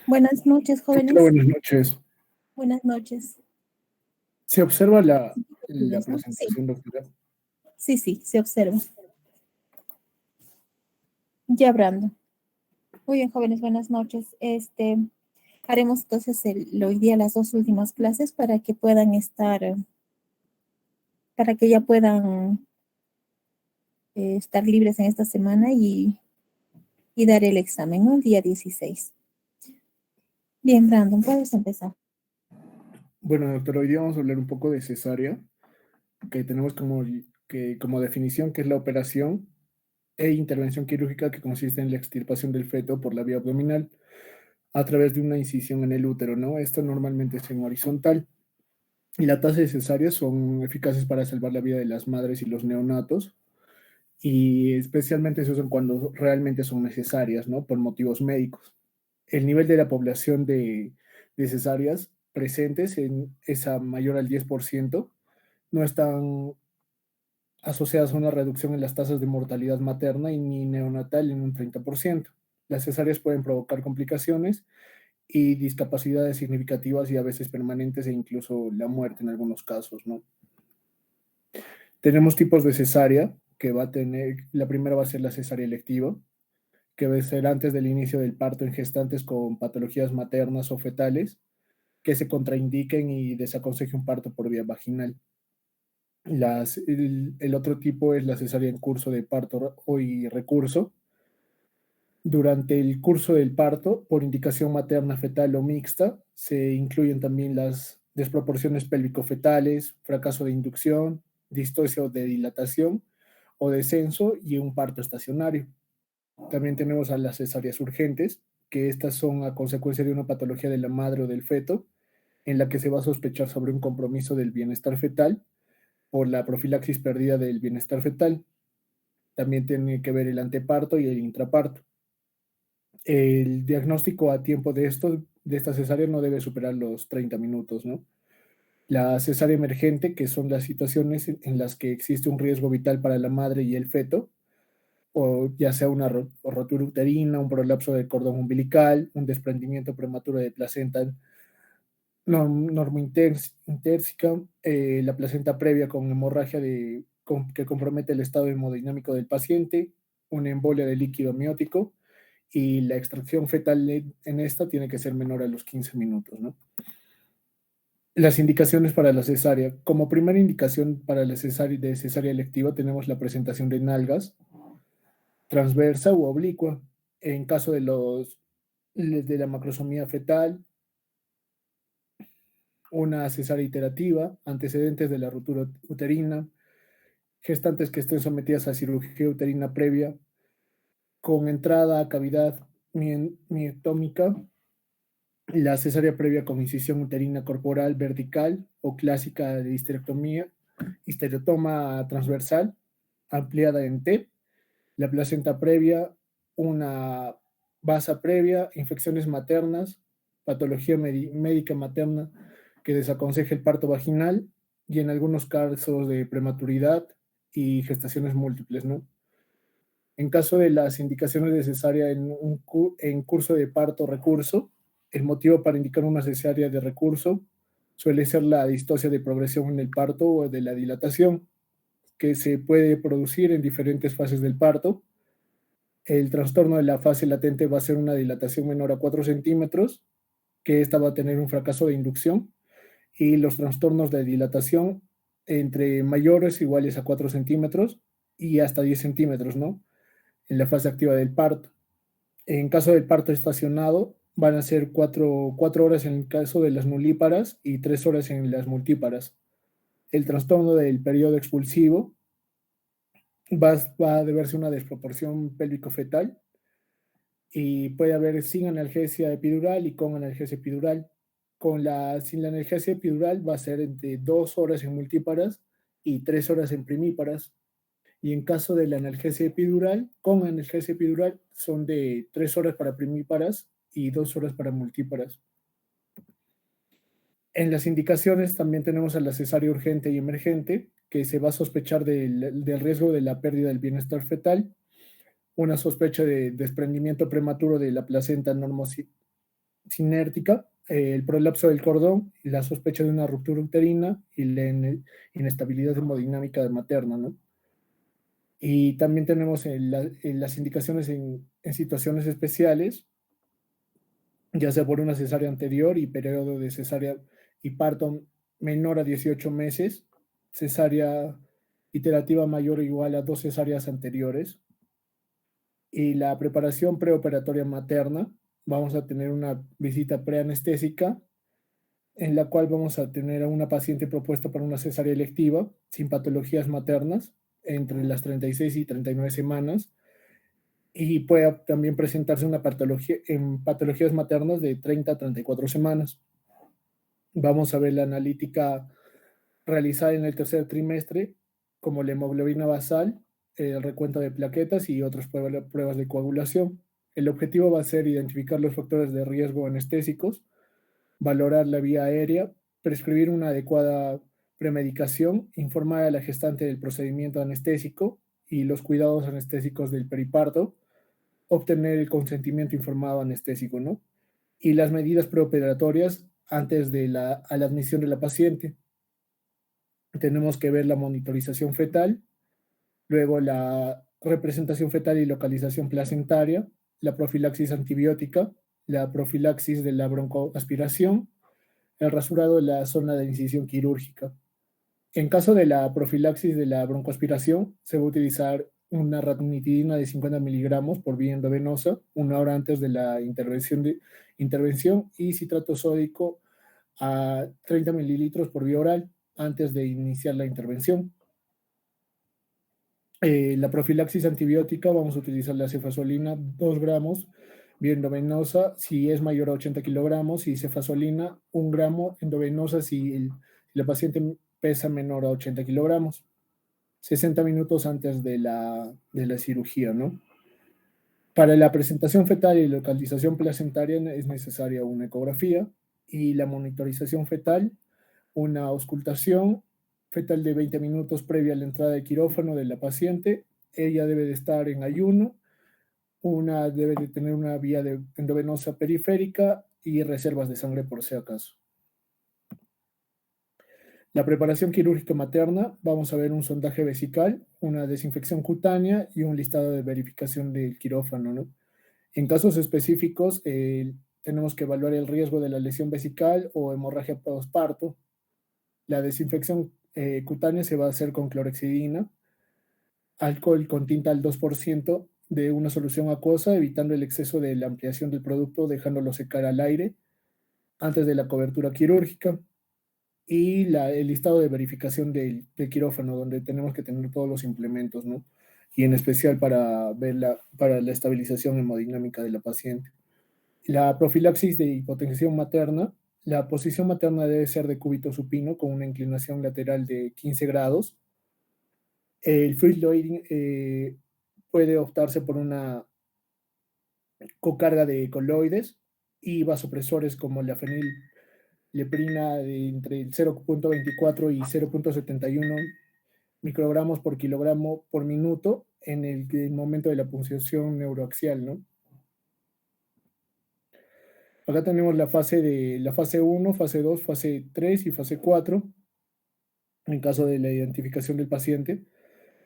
Buenas noches, Hola, jóvenes. buenas noches. Buenas noches. ¿Se observa la ¿Jóvenes, no? Sí, presentación, doctora? sí, se observa. Ya hablando. Muy bien, jóvenes, buenas noches. Haremos entonces hoy día las dos últimas clases para que puedan estar, para que ya puedan estar libres en esta semana y dar el examen, ¿no? El día 16. Bien, Brandon, puedes empezar. Bueno, doctora, hoy día vamos a hablar un poco de cesárea, que tenemos como definición que es la operación e intervención quirúrgica que consiste en la extirpación del feto por la vía abdominal a través de una incisión en el útero, ¿no? Esto normalmente es en horizontal. Y las tasas de cesáreas son eficaces para salvar la vida de las madres y los neonatos, y especialmente se usan cuando realmente son necesarias, ¿no? Por motivos médicos. El nivel de la población de cesáreas presentes es mayor al 10%, no están asociadas a una reducción en las tasas de mortalidad materna y ni neonatal en un 30%. Las cesáreas pueden provocar complicaciones y discapacidades significativas y a veces permanentes e incluso la muerte en algunos casos, ¿no? Tenemos tipos de cesárea que la primera va a ser la cesárea electiva, que va a ser antes del inicio del parto en gestantes con patologías maternas o fetales que se contraindiquen y desaconseje un parto por vía vaginal. El otro tipo es la cesárea en curso de parto y recurso. Durante el curso del parto, por indicación materna, fetal o mixta, se incluyen también las desproporciones pélvico-fetales, fracaso de inducción, distosia o de dilatación o descenso y un parto estacionario. También tenemos a las cesáreas urgentes, que estas son a consecuencia de una patología de la madre o del feto, en la que se va a sospechar sobre un compromiso del bienestar fetal por la profilaxis perdida del bienestar fetal. También tiene que ver el anteparto y el intraparto. El diagnóstico a tiempo de esta cesárea no debe superar los 30 minutos, ¿no? La cesárea emergente, que son las situaciones en las que existe un riesgo vital para la madre y el feto, o ya sea una rotura uterina, un prolapso del cordón umbilical, un desprendimiento prematuro de placenta normotérmica, la placenta previa con hemorragia que compromete el estado hemodinámico del paciente, una embolia de líquido amniótico, y la extracción fetal en esta tiene que ser menor a los 15 minutos, ¿no? Las indicaciones para la cesárea. Como primera indicación para la cesárea electiva tenemos la presentación de nalgas, transversa u oblicua. En caso de la macrosomía fetal, una cesárea iterativa, antecedentes de la ruptura uterina, gestantes que estén sometidas a cirugía uterina previa, con entrada a cavidad miotómica, la cesárea previa con incisión uterina corporal vertical o clásica de histerectomía, histerectoma transversal, ampliada en T, la placenta previa, una basa previa, infecciones maternas, patología médica materna que desaconseje el parto vaginal y en algunos casos de prematuridad y gestaciones múltiples, ¿no? En caso de las indicaciones de cesárea en curso de parto recurso, el motivo para indicar una cesárea de recurso suele ser la distosia de progresión en el parto o de la dilatación, que se puede producir en diferentes fases del parto. El trastorno de la fase latente va a ser una dilatación menor a 4 centímetros, que esta va a tener un fracaso de inducción, y los trastornos de dilatación entre mayores iguales a 4 centímetros y hasta 10 centímetros, ¿no? En la fase activa del parto. En caso del parto estacionado, van a ser 4 horas en el caso de las nulíparas y 3 horas en las multíparas. El trastorno del periodo expulsivo va a deberse a una desproporción pélvico-fetal y puede haber sin analgesia epidural y con analgesia epidural. Sin la analgesia epidural va a ser entre 2 horas en multíparas y 3 horas en primíparas. Y en caso de la analgesia epidural, con analgesia epidural son de 3 horas para primíparas y 2 horas para multíparas. En las indicaciones también tenemos a la cesárea urgente y emergente, que se va a sospechar del riesgo de la pérdida del bienestar fetal, una sospecha de desprendimiento prematuro de la placenta sinértica, el prolapso del cordón, la sospecha de una ruptura uterina y la inestabilidad hemodinámica materna, ¿no? Y también tenemos las indicaciones en situaciones especiales, ya sea por una cesárea anterior y periodo de cesárea y parto menor a 18 meses, cesárea iterativa mayor o igual a 2 cesáreas anteriores, y la preparación preoperatoria materna. Vamos a tener una visita preanestésica en la cual vamos a tener a una paciente propuesta para una cesárea electiva sin patologías maternas entre las 36 y 39 semanas, y puede también presentarse una patología en patologías maternas de 30 a 34 semanas. Vamos a ver la analítica realizada en el tercer trimestre, como la hemoglobina basal, el recuento de plaquetas y otras pruebas de coagulación. El objetivo va a ser identificar los factores de riesgo anestésicos, valorar la vía aérea, prescribir una adecuada premedicación, informar a la gestante del procedimiento anestésico y los cuidados anestésicos del periparto, obtener el consentimiento informado anestésico, ¿no? Y las medidas preoperatorias antes de la admisión de la paciente. Tenemos que ver la monitorización fetal, luego la representación fetal y localización placentaria, la profilaxis antibiótica, la profilaxis de la broncoaspiración, el rasurado de la zona de incisión quirúrgica. En caso de la profilaxis de la broncoaspiración, se va a utilizar una ranitidina de 50 miligramos por vía endovenosa 1 hora antes de la intervención y citrato sódico a 30 mililitros por vía oral antes de iniciar la intervención. La profilaxis antibiótica, vamos a utilizar la cefazolina 2 gramos vía endovenosa si es mayor a 80 kilogramos y cefazolina 1 gramo endovenosa si la paciente pesa menor a 80 kilogramos. 60 minutos antes de la cirugía, ¿no? Para la presentación fetal y localización placentaria es necesaria una ecografía, y la monitorización fetal, una auscultación fetal de 20 minutos previa a la entrada de quirófano de la paciente. Ella debe de estar en ayuno, debe de tener una vía endovenosa periférica y reservas de sangre por si acaso. La preparación quirúrgica materna, vamos a ver un sondaje vesical, una desinfección cutánea y un listado de verificación del quirófano, ¿no? En casos específicos, tenemos que evaluar el riesgo de la lesión vesical o hemorragia postparto. La desinfección cutánea se va a hacer con clorexidina, alcohol con tinta al 2% de una solución acuosa, evitando el exceso de la ampliación del producto, dejándolo secar al aire antes de la cobertura quirúrgica. Y el listado de verificación del quirófano, donde tenemos que tener todos los implementos, ¿no? Y en especial para la estabilización hemodinámica de la paciente. La profilaxis de hipotensión materna, la posición materna debe ser de cúbito supino con una inclinación lateral de 15 grados. El free loading puede optarse por una cocarga de coloides y vasopresores como la fenilleprina de entre el 0.24 y 0.71 microgramos por kilogramo por minuto en el momento de la punción neuroaxial, ¿no? Acá tenemos la fase 1, fase 2, fase 3 y fase 4 en caso de la identificación del paciente.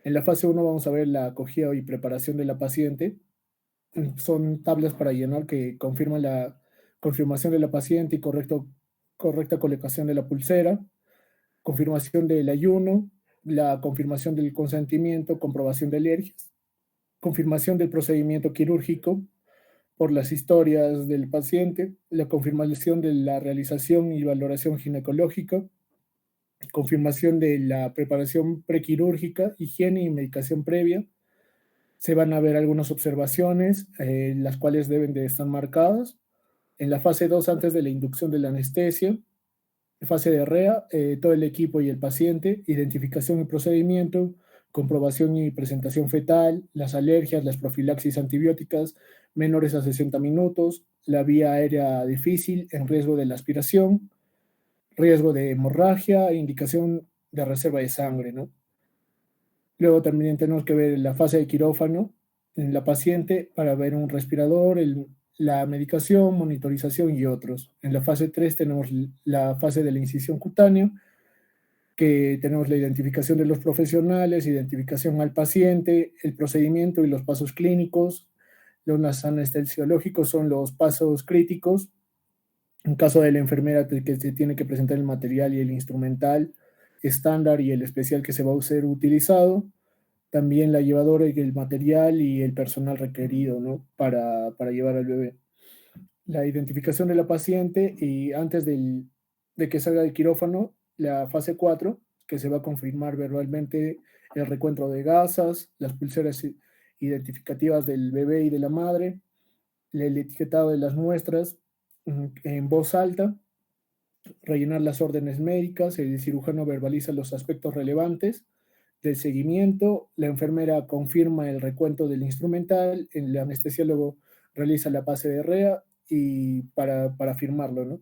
En la fase 1 vamos a ver la acogida y preparación de la paciente. Son tablas para llenar que confirman la confirmación de la paciente y correcta colocación de la pulsera, confirmación del ayuno, la confirmación del consentimiento, comprobación de alergias, confirmación del procedimiento quirúrgico por las historias del paciente, la confirmación de la realización y valoración ginecológica, confirmación de la preparación prequirúrgica, higiene y medicación previa. Se van a ver algunas observaciones, las cuales deben de estar marcadas. En la fase 2, antes de la inducción de la anestesia, fase de REA, todo el equipo y el paciente, identificación y procedimiento, comprobación y presentación fetal, las alergias, las profilaxis antibióticas menores a 60 minutos, la vía aérea difícil en riesgo de la aspiración, riesgo de hemorragia, indicación de reserva de sangre, ¿no? Luego también tenemos que ver la fase de quirófano en la paciente para ver un respirador, la medicación, monitorización y otros. En la fase 3 tenemos la fase de la incisión cutánea, que tenemos la identificación de los profesionales, identificación al paciente, el procedimiento y los pasos clínicos. Los anestesiológicos son los pasos críticos. En caso de la enfermera que se tiene que presentar el material y el instrumental estándar y el especial que se va a ser utilizado. También la llevadora y el material y el personal requerido, ¿no? Para llevar al bebé. La identificación de la paciente y antes de que salga del quirófano, la fase 4 que se va a confirmar verbalmente el recuento de gasas, las pulseras identificativas del bebé y de la madre, el etiquetado de las muestras en voz alta, rellenar las órdenes médicas, el cirujano verbaliza los aspectos relevantes del seguimiento, la enfermera confirma el recuento del instrumental, el anestesiólogo realiza la base de REA y para firmarlo, ¿no?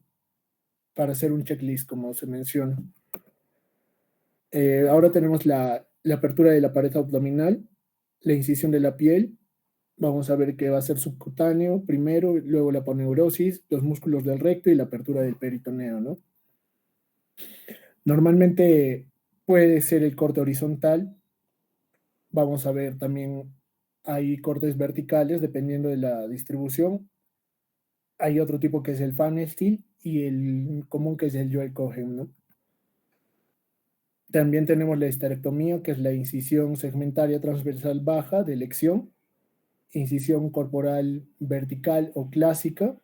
Para hacer un checklist, como se menciona. Ahora tenemos la apertura de la pared abdominal, la incisión de la piel. Vamos a ver que va a ser subcutáneo primero, luego la aponeurosis, los músculos del recto y la apertura del peritoneo, ¿no? Normalmente puede ser el corte horizontal. Vamos a ver también, hay cortes verticales dependiendo de la distribución. Hay otro tipo que es el fan steel y el común que es el Joel Cohen, ¿no? También tenemos la histerectomía, que es la incisión segmentaria transversal baja de elección, incisión corporal vertical o clásica.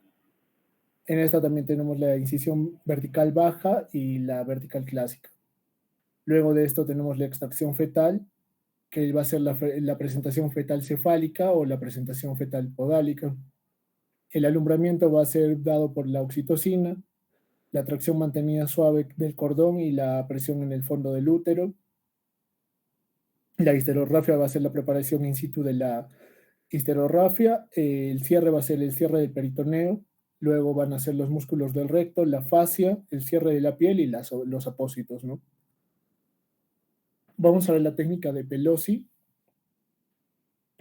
En esta también tenemos la incisión vertical baja y la vertical clásica. Luego de esto tenemos la extracción fetal, que va a ser la presentación fetal cefálica o la presentación fetal podálica. El alumbramiento va a ser dado por la oxitocina, la tracción mantenida suave del cordón y la presión en el fondo del útero. La histerorrafia va a ser la preparación in situ de la histerorrafia. El cierre va a ser el cierre del peritoneo. Luego van a ser los músculos del recto, la fascia, el cierre de la piel y los apósitos, ¿no? Vamos a ver la técnica de Pelosi,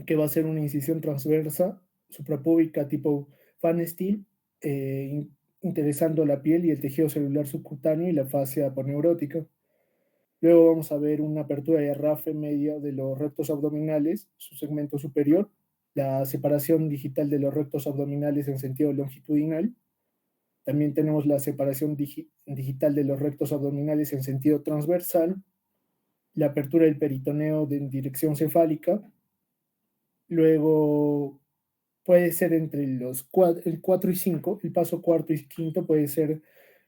que va a ser una incisión transversa suprapúbica tipo fan steel, interesando la piel y el tejido celular subcutáneo y la fascia aponeurótica. Luego vamos a ver una apertura de RAFE media de los rectos abdominales, su segmento superior, la separación digital de los rectos abdominales en sentido longitudinal. También tenemos la separación digital de los rectos abdominales en sentido transversal, la apertura del peritoneo en dirección cefálica. Luego puede ser entre el 4 y 5, el paso cuarto y quinto puede ser,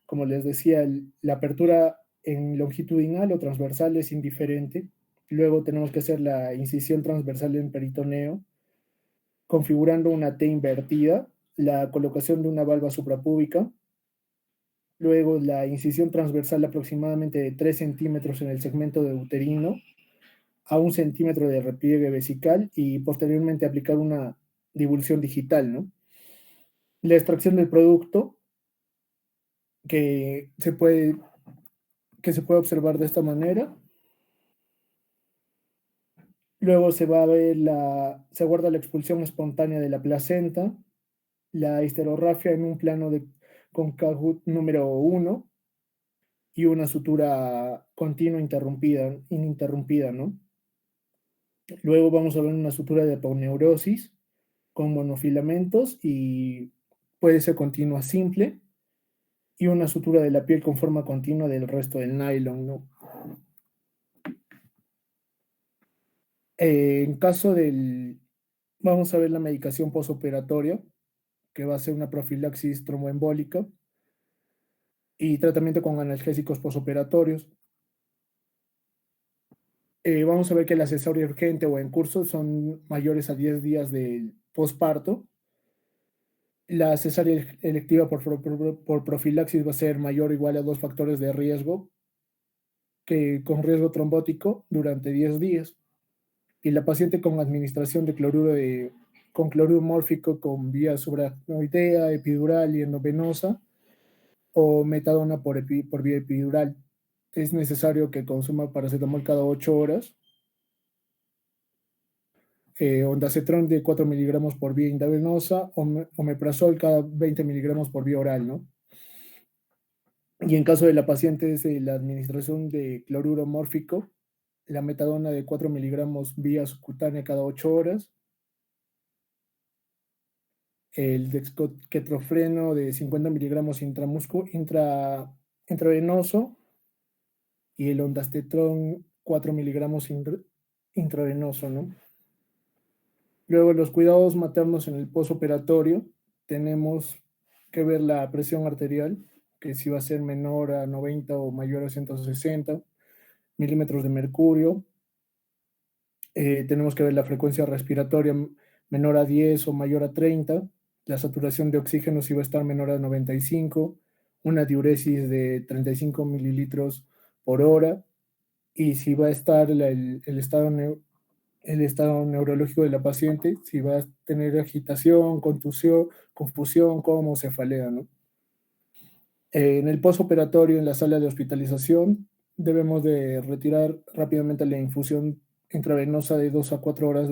como les decía, la apertura en longitudinal o transversal es indiferente. Luego tenemos que hacer la incisión transversal en peritoneo, configurando una T invertida, la colocación de una valva suprapúbica, luego la incisión transversal aproximadamente de 3 centímetros en el segmento de uterino, a 1 centímetro de repliegue vesical y posteriormente aplicar una divulsión digital, ¿no? La extracción del producto que se puede, que se puede observar de esta manera. Luego se va a ver se guarda la expulsión espontánea de la placenta, la histerorrafia en un plano con Kahoot número 1 y una sutura continua ininterrumpida, ¿no? Luego vamos a ver una sutura de aponeurosis con monofilamentos y puede ser continua simple y una sutura de la piel con forma continua del resto del nylon, ¿no? En caso vamos a ver la medicación posoperatoria, que va a ser una profilaxis tromboembólica y tratamiento con analgésicos posoperatorios. Vamos a ver que la cesárea urgente o en curso son mayores a 10 días del posparto. La cesárea electiva por profilaxis va a ser mayor o igual a 2 factores de riesgo que con riesgo trombótico durante 10 días. Y la paciente con administración con cloruro mórfico con vía subaracnoidea, epidural y endovenosa o metadona por vía epidural. Es necesario que consuma paracetamol cada 8 horas. ondansetron de 4 miligramos por vía intravenosa, omeprazol cada 20 miligramos por vía oral, ¿no? Y en caso de la paciente es la administración de cloruro mórfico, la metadona de 4 miligramos vía subcutánea cada 8 horas, el dextroquetrofreno de 50 miligramos intravenoso y el ondansetron 4 miligramos intravenoso, ¿no? Luego, los cuidados maternos en el postoperatorio, tenemos que ver la presión arterial, que si va a ser menor a 90 o mayor a 160 milímetros de mercurio. Tenemos que ver la frecuencia respiratoria menor a 10 o mayor a 30, la saturación de oxígeno si va a estar menor a 95, una diuresis de 35 mililitros por hora, y si va a estar el estado neurológico de la paciente, si va a tener agitación, confusión, como cefalea, ¿no? En el postoperatorio, en la sala de hospitalización, debemos de retirar rápidamente la infusión intravenosa de 2 a 4 horas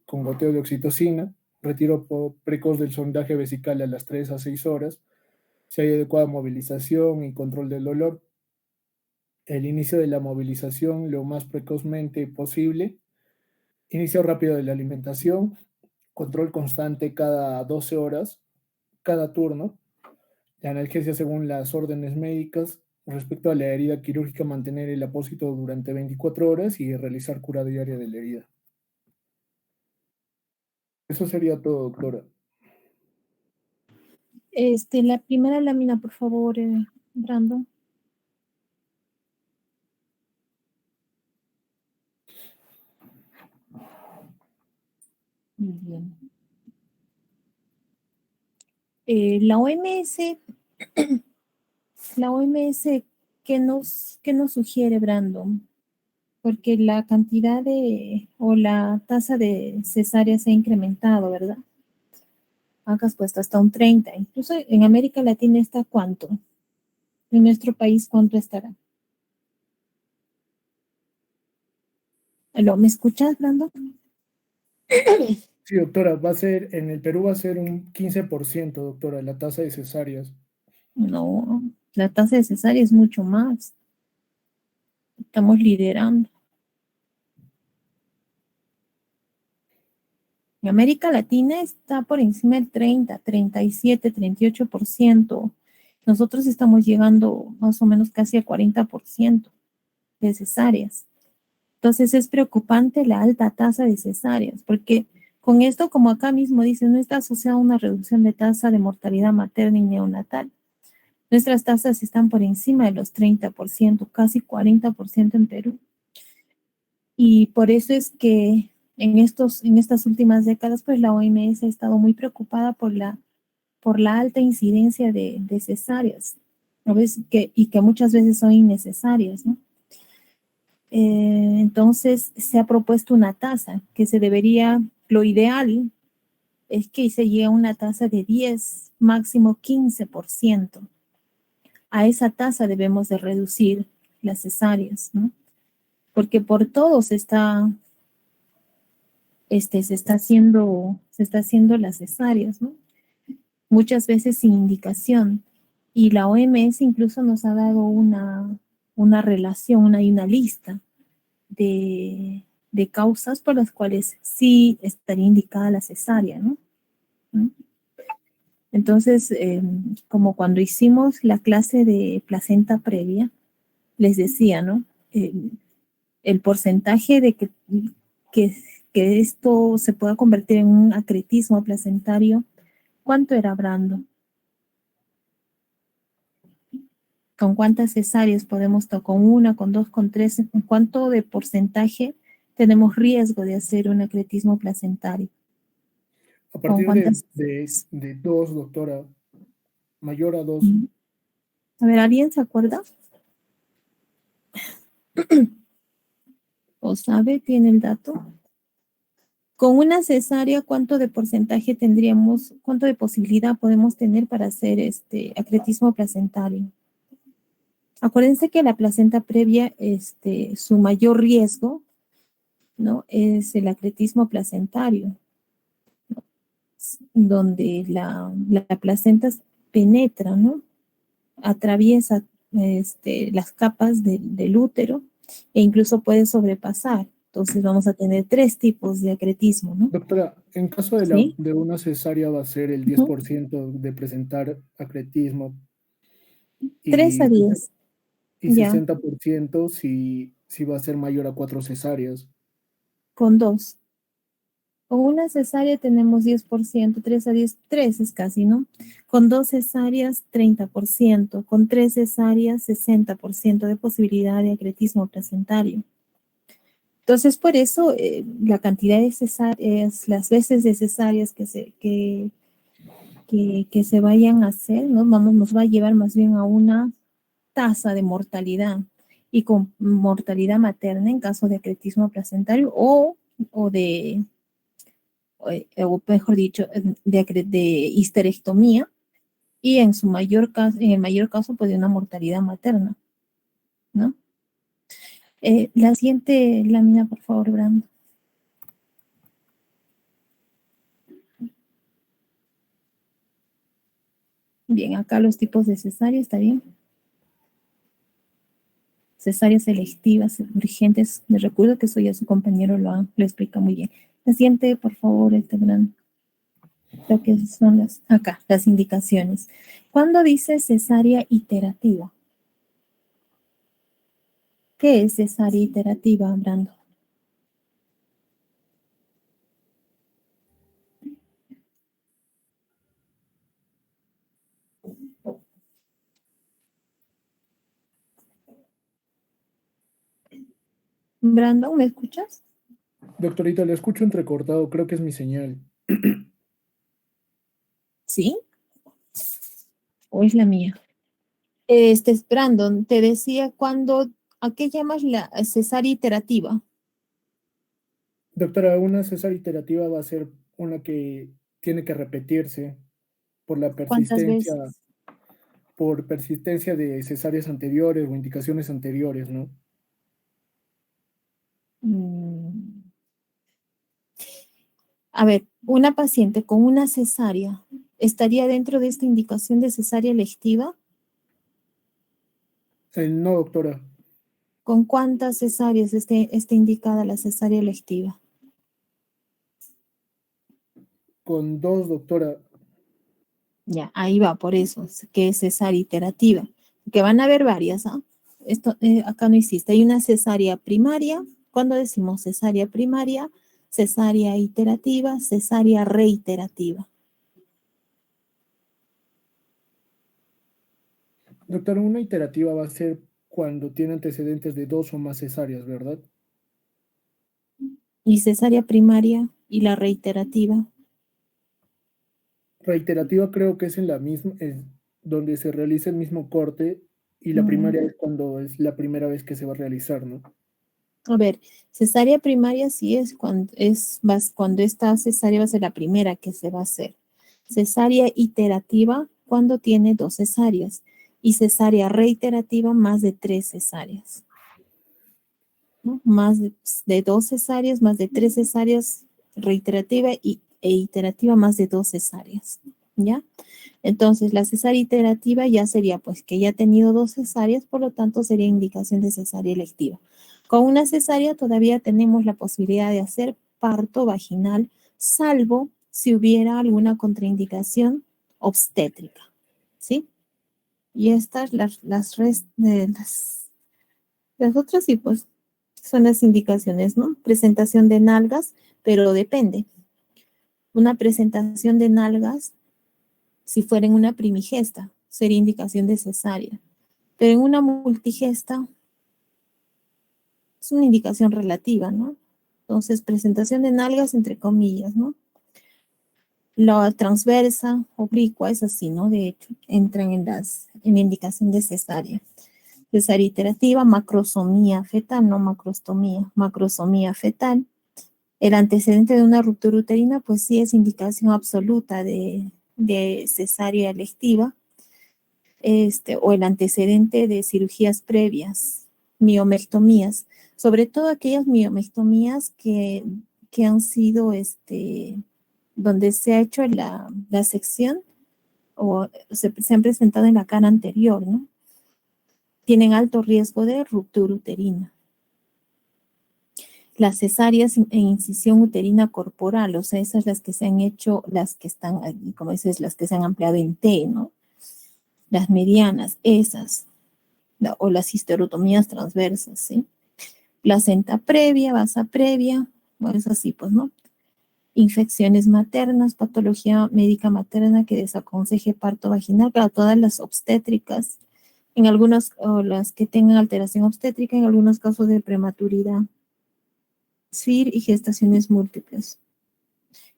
con goteo de oxitocina, retiro precoz del sondaje vesical a las 3 a 6 horas, si hay adecuada movilización y control del dolor, el inicio de la movilización lo más precozmente posible, inicio rápido de la alimentación, control constante cada 12 horas, cada turno, la analgesia según las órdenes médicas, respecto a la herida quirúrgica, mantener el apósito durante 24 horas y realizar cura diaria de la herida. Eso sería todo, doctora. La primera lámina, por favor, Brandon. Muy bien. La OMS, ¿qué nos sugiere, Brandon? Porque la cantidad o la tasa de cesáreas se ha incrementado, ¿verdad? Acá has puesto hasta un 30. Incluso en América Latina está ¿cuánto? En nuestro país, ¿cuánto estará? ¿Aló, me escuchas, Brandon? Sí, doctora, en el Perú va a ser un 15%, doctora, la tasa de cesáreas. No, la tasa de cesárea es mucho más. Estamos liderando. En América Latina está por encima del 30, 37, 38%. Nosotros estamos llegando más o menos casi al 40% de cesáreas. Entonces es preocupante la alta tasa de cesáreas, porque con esto, como acá mismo dice, no está asociada a una reducción de tasa de mortalidad materna y neonatal. Nuestras tasas están por encima de los 30%, casi 40% en Perú. Y por eso es que en estas últimas décadas, pues la OMS ha estado muy preocupada por la alta incidencia de cesáreas, ¿no ves? Y que muchas veces son innecesarias, ¿no? Entonces se ha propuesto una tasa que lo ideal es que se llegue a una tasa de 10, máximo 15%. A esa tasa debemos de reducir las cesáreas, ¿no? Porque por todo se está haciendo las cesáreas, ¿no? Muchas veces sin indicación. Y la OMS incluso nos ha dado una relación, hay una lista de causas por las cuales sí estaría indicada la cesárea, ¿no? ¿Mm? Entonces, como cuando hicimos la clase de placenta previa, les decía, ¿no? El porcentaje de que, que esto se pueda convertir en un acretismo placentario, ¿cuánto era, Brando? ¿Con cuántas cesáreas podemos tocar? ¿Con una, con dos, con tres? ¿En cuánto de porcentaje tenemos riesgo de hacer un acretismo placentario? A ¿Con partir cuántas? de 2, doctora, mayor a 2. A ver, ¿alguien se acuerda? ¿O sabe? ¿Tiene el dato? Con una cesárea, ¿cuánto de porcentaje tendríamos, cuánto de posibilidad podemos tener para hacer acretismo placentario? Acuérdense que la placenta previa, su mayor riesgo ¿no? Es el acretismo placentario, donde la placenta penetra, ¿no? Atraviesa las capas del útero e incluso puede sobrepasar. Entonces vamos a tener 3 tipos de acretismo, ¿no? Doctora, en caso ¿Sí? de una cesárea va a ser el Ujú. 10% de presentar acretismo 3 a y, 10, y ya, 60% si va a ser mayor a 4 cesáreas. con 2. Con una cesárea tenemos 10%, 3 a 10, 3 es casi, ¿no? Con 2 cesáreas, 30%, con 3 cesáreas, 60% de posibilidad de acretismo placentario. Entonces, por eso, la cantidad de cesáreas, las veces de cesáreas que se vayan a hacer, ¿no? Nos va a llevar más bien a una tasa de mortalidad y con mortalidad materna en caso de acretismo placentario o mejor dicho, de histerectomía y en su mayor caso, en el mayor caso, pues de una mortalidad materna, ¿no? La siguiente lámina, por favor, Brando. Bien, acá los tipos de cesárea, ¿está bien? Cesáreas selectivas, urgentes. Les recuerdo que eso ya su compañero lo explica muy bien. La siguiente, por favor, Brando. Lo que son las indicaciones. ¿Cuándo dice cesárea iterativa? ¿Qué es cesárea iterativa, Brando? Brando, ¿me escuchas? Doctorita, le escucho entrecortado, creo que es mi señal. ¿Sí? ¿O es la mía? Brandon, te decía ¿a qué llamas la cesárea iterativa? Doctora, una cesárea iterativa va a ser una que tiene que repetirse por la ¿Cuántas persistencia, veces? por persistencia de cesáreas anteriores o indicaciones anteriores, ¿no? Mm, A ver, una paciente con una cesárea, ¿estaría dentro de esta indicación de cesárea electiva? No, doctora, ¿Con cuántas cesáreas esté indicada la cesárea electiva? con 2, doctora. Ya, ahí va, por eso, que es cesárea iterativa. Que van a haber varias, ¿ah? Esto acá no existe. Hay una cesárea primaria. Cuando decimos cesárea primaria, cesárea iterativa, cesárea reiterativa. Doctora, una iterativa va a ser cuando tiene antecedentes de 2 o más cesáreas, ¿verdad? Y cesárea primaria y la reiterativa. Reiterativa creo que es en la misma, es donde se realiza el mismo corte y la Mm, primaria es cuando es la primera vez que se va a realizar, ¿no? A ver, cesárea primaria sí cuando esta cesárea va a ser la primera que se va a hacer. Cesárea iterativa cuando tiene 2 cesáreas y cesárea reiterativa más de 3 cesáreas, ¿no? Más de 2 cesáreas, más de 3 cesáreas reiterativa e iterativa más de 2 cesáreas, ¿ya? Entonces, la cesárea iterativa ya sería, pues, que ya ha tenido 2 cesáreas, por lo tanto, sería indicación de cesárea electiva. Con una cesárea todavía tenemos la posibilidad de hacer parto vaginal, salvo si hubiera alguna contraindicación obstétrica, ¿sí? Y estas, las otras sí, pues, son las indicaciones, ¿no? Presentación de nalgas, pero depende. Una presentación de nalgas, si fuera en una primigesta, sería indicación de cesárea. Pero en una multigesta es una indicación relativa, ¿no? Entonces, presentación de nalgas entre comillas, ¿no? La transversa, oblicua, es así, ¿no? De hecho, entran en la indicación de cesárea. Cesárea iterativa, macrosomía fetal, no macrostomía, macrosomía fetal. El antecedente de una ruptura uterina, pues sí es indicación absoluta de cesárea electiva, o el antecedente de cirugías previas, miomertomías. sobre todo aquellas miomectomías que han sido, donde se ha hecho la sección o se han presentado en la cara anterior, ¿no? Tienen alto riesgo de ruptura uterina. Las cesáreas e incisión uterina corporal, o sea, esas las que se han hecho, las que están, como dices, las que se han ampliado en T, ¿no? Las medianas, esas, o las histerotomías transversas, ¿sí? Placenta previa, basa previa, bueno, es así, pues, ¿no? Infecciones maternas, patología médica materna que desaconseje parto vaginal, para todas las obstétricas, en algunos, o las que tengan alteración obstétrica, en algunos casos de prematuridad, SFIR y gestaciones múltiples.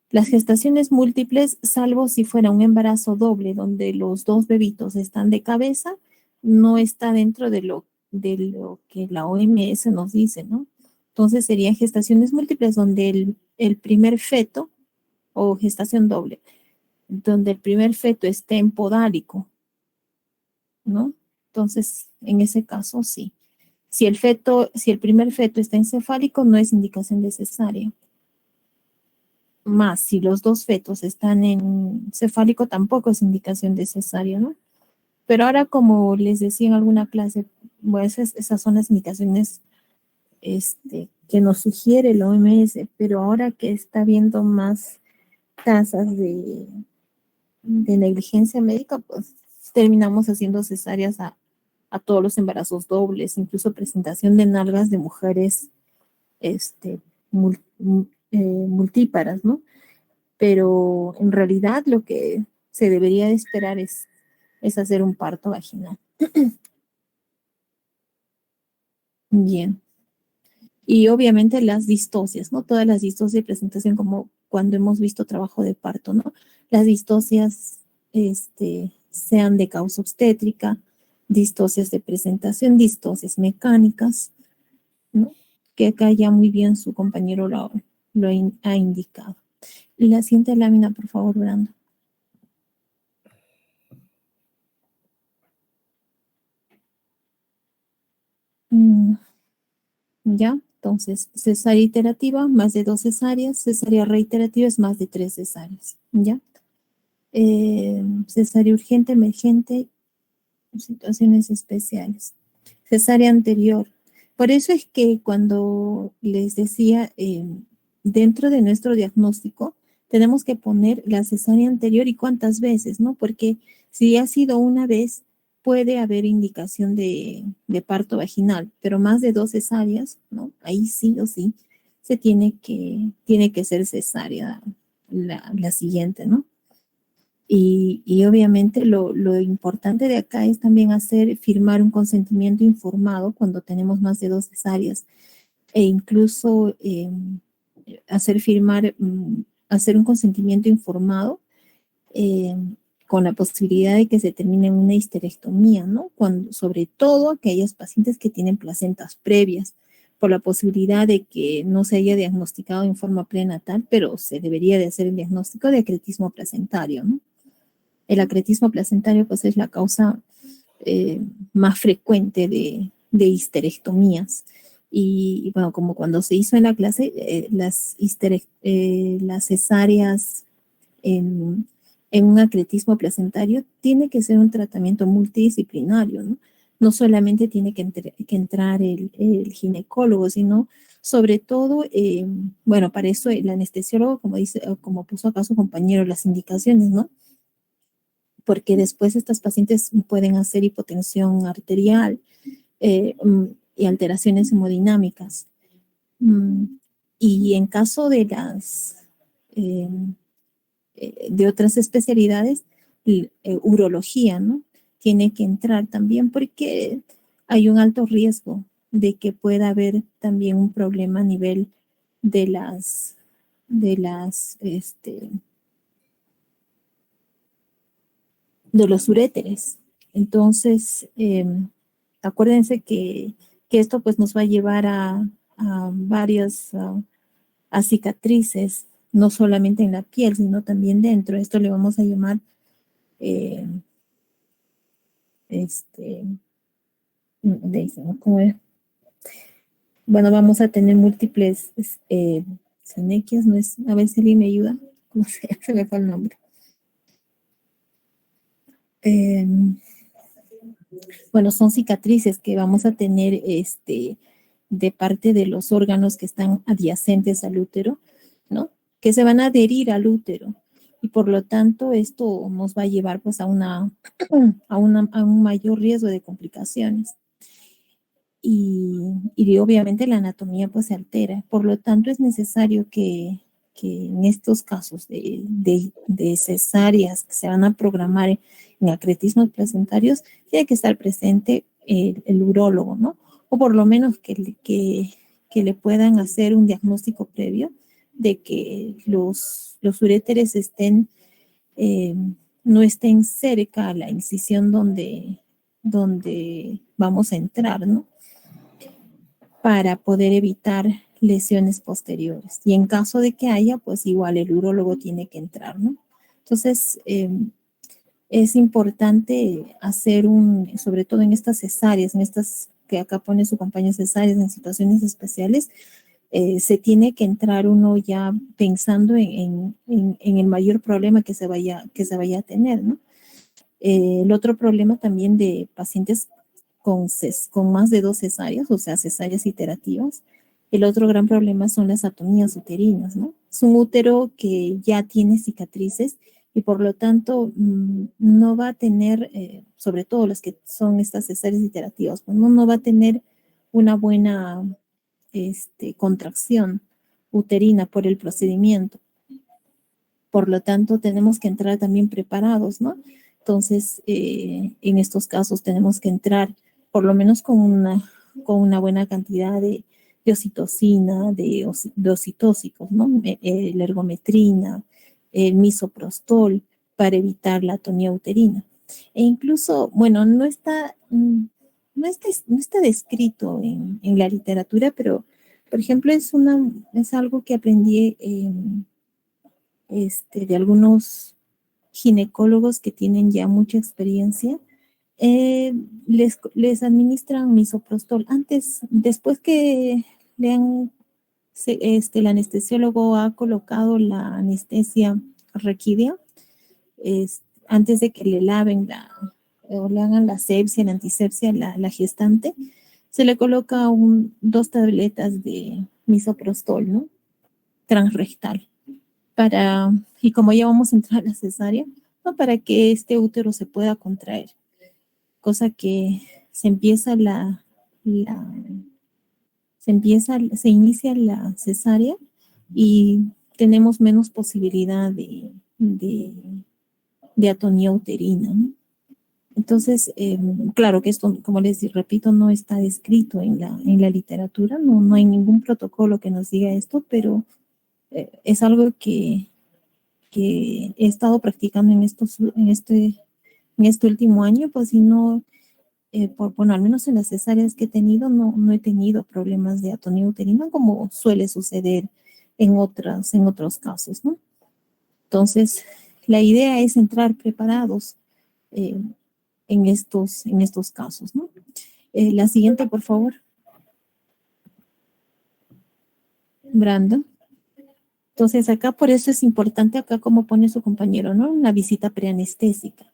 Las gestaciones múltiples, salvo si fuera un embarazo doble donde los dos bebitos están de cabeza, no está dentro de lo que la OMS nos dice, ¿no? Entonces serían gestaciones múltiples donde el primer feto, o gestación doble, donde el primer feto esté en podálico, ¿no? Entonces, en ese caso, sí. Si el primer feto está encefálico, no es indicación de cesárea. Más, si los dos fetos están en cefálico, tampoco es indicación de cesárea, ¿no? Pero ahora, como les decía en alguna clase, bueno, esas son las indicaciones que nos sugiere el OMS, pero ahora que está habiendo más tasas de negligencia médica, pues terminamos haciendo cesáreas a todos los embarazos dobles, incluso presentación de nalgas de mujeres mul- multíparas, ¿no? Pero en realidad lo que se debería de esperar es hacer un parto vaginal. Bien. Y obviamente las distocias, ¿no? Todas las distocias de presentación, como cuando hemos visto trabajo de parto, ¿no? Las distocias, sean de causa obstétrica, distocias de presentación, distocias mecánicas, ¿no? Que acá ya muy bien su compañero ha indicado. Y la siguiente lámina, por favor, Brando. ¿Ya? Entonces, cesárea iterativa, más de 2 cesáreas, cesárea reiterativa es más de 3 cesáreas, ¿ya? Cesárea urgente, emergente, situaciones especiales. Cesárea anterior. Por eso es que cuando les decía, dentro de nuestro diagnóstico, tenemos que poner la cesárea anterior y cuántas veces, ¿no? Porque si ha sido una vez, puede haber indicación de parto vaginal, pero más de 2 cesáreas, ¿no? Ahí sí o sí se tiene que ser cesárea la siguiente, ¿no? Y obviamente lo importante de acá es también firmar un consentimiento informado cuando tenemos más de 2 cesáreas e incluso hacer un consentimiento informado eh, con la posibilidad de que se termine en una histerectomía, ¿no? Sobre todo aquellas pacientes que tienen placentas previas, por la posibilidad de que no se haya diagnosticado en forma prenatal, pero se debería de hacer el diagnóstico de acretismo placentario, ¿no? El acretismo placentario pues es la causa más frecuente de histerectomías. Y bueno, como cuando se hizo en la clase, las cesáreas en un acretismo placentario tiene que ser un tratamiento multidisciplinario, ¿no? No solamente tiene que entrar el ginecólogo, sino sobre todo, bueno, para eso el anestesiólogo, como dice, como puso acá su compañero, las indicaciones, ¿no? Porque después estas pacientes pueden hacer hipotensión arterial y alteraciones hemodinámicas. Mm, Y en caso de eh, de otras especialidades, urología, ¿no? Tiene que entrar también porque hay un alto riesgo de que pueda haber también un problema a nivel de de las, este, de los uréteres. Entonces, acuérdense que esto pues nos va a llevar a varias a cicatrices, no solamente en la piel, sino también dentro. Esto le vamos a llamar eh, este, ¿cómo es? bueno, vamos a tener múltiples senequias, no es, a ver si alguien me ayuda, ¿cómo se me fue el nombre? Bueno, son cicatrices que vamos a tener de parte de los órganos que están adyacentes al útero, ¿no? Que se van a adherir al útero. Y por lo tanto, esto nos va a llevar pues a un mayor riesgo de complicaciones. Y obviamente la anatomía pues se altera. Por lo tanto, es necesario que en estos casos de cesáreas que se van a programar en acretismos placentarios, tiene que estar presente el urólogo, ¿no? O por lo menos que le puedan hacer un diagnóstico previo de que los uréteres eh, no estén cerca a la incisión donde vamos a entrar, ¿no? Para poder evitar lesiones posteriores. Y en caso de que haya, pues igual el urólogo tiene que entrar, ¿no? Entonces, es importante hacer sobre todo en estas cesáreas, en estas que acá pone su compañía cesáreas, en situaciones especiales, se tiene que entrar uno ya pensando en el mayor problema que se vaya a tener, ¿no? El otro problema también de pacientes con más de 2 cesáreas, o sea, cesáreas iterativas. El otro gran problema son las atonías uterinas, ¿no? Es un útero que ya tiene cicatrices y por lo tanto no va a tener, sobre todo las que son estas cesáreas iterativas, pues no va a tener una buena contracción uterina por el procedimiento. Por lo tanto, tenemos que entrar también preparados, ¿no? Entonces, en estos casos tenemos que entrar por lo menos con una buena cantidad de oxitocina, de oxitóxicos, ¿no? La ergometrina, el misoprostol, para evitar la atonía uterina. E incluso, bueno, no está descrito en la literatura, pero, por ejemplo, es algo que aprendí de algunos ginecólogos que tienen ya mucha experiencia, les administran misoprostol. Después que el anestesiólogo ha colocado la anestesia raquídea, antes de que le laven o le hagan la asepsia, la antisepsia, la gestante, se le coloca 2 tabletas de misoprostol, ¿no? Transrectal. Y como ya vamos a entrar a la cesárea, ¿no? Para que este útero se pueda contraer, cosa que se inicia la cesárea y tenemos menos posibilidad de atonía uterina, ¿no? Entonces, claro que esto, como les repito, no está descrito en la literatura, no hay ningún protocolo que nos diga esto, pero es algo que he estado practicando en este último año, pues si no, bueno, al menos en las cesáreas que he tenido, no he tenido problemas de atonía uterina como suele suceder en otros casos, ¿no? Entonces, la idea es entrar preparados eh, en estos casos, ¿no? La siguiente, por favor. Brandon. Entonces, acá por eso es importante, acá como pone su compañero, ¿no? Una visita preanestésica.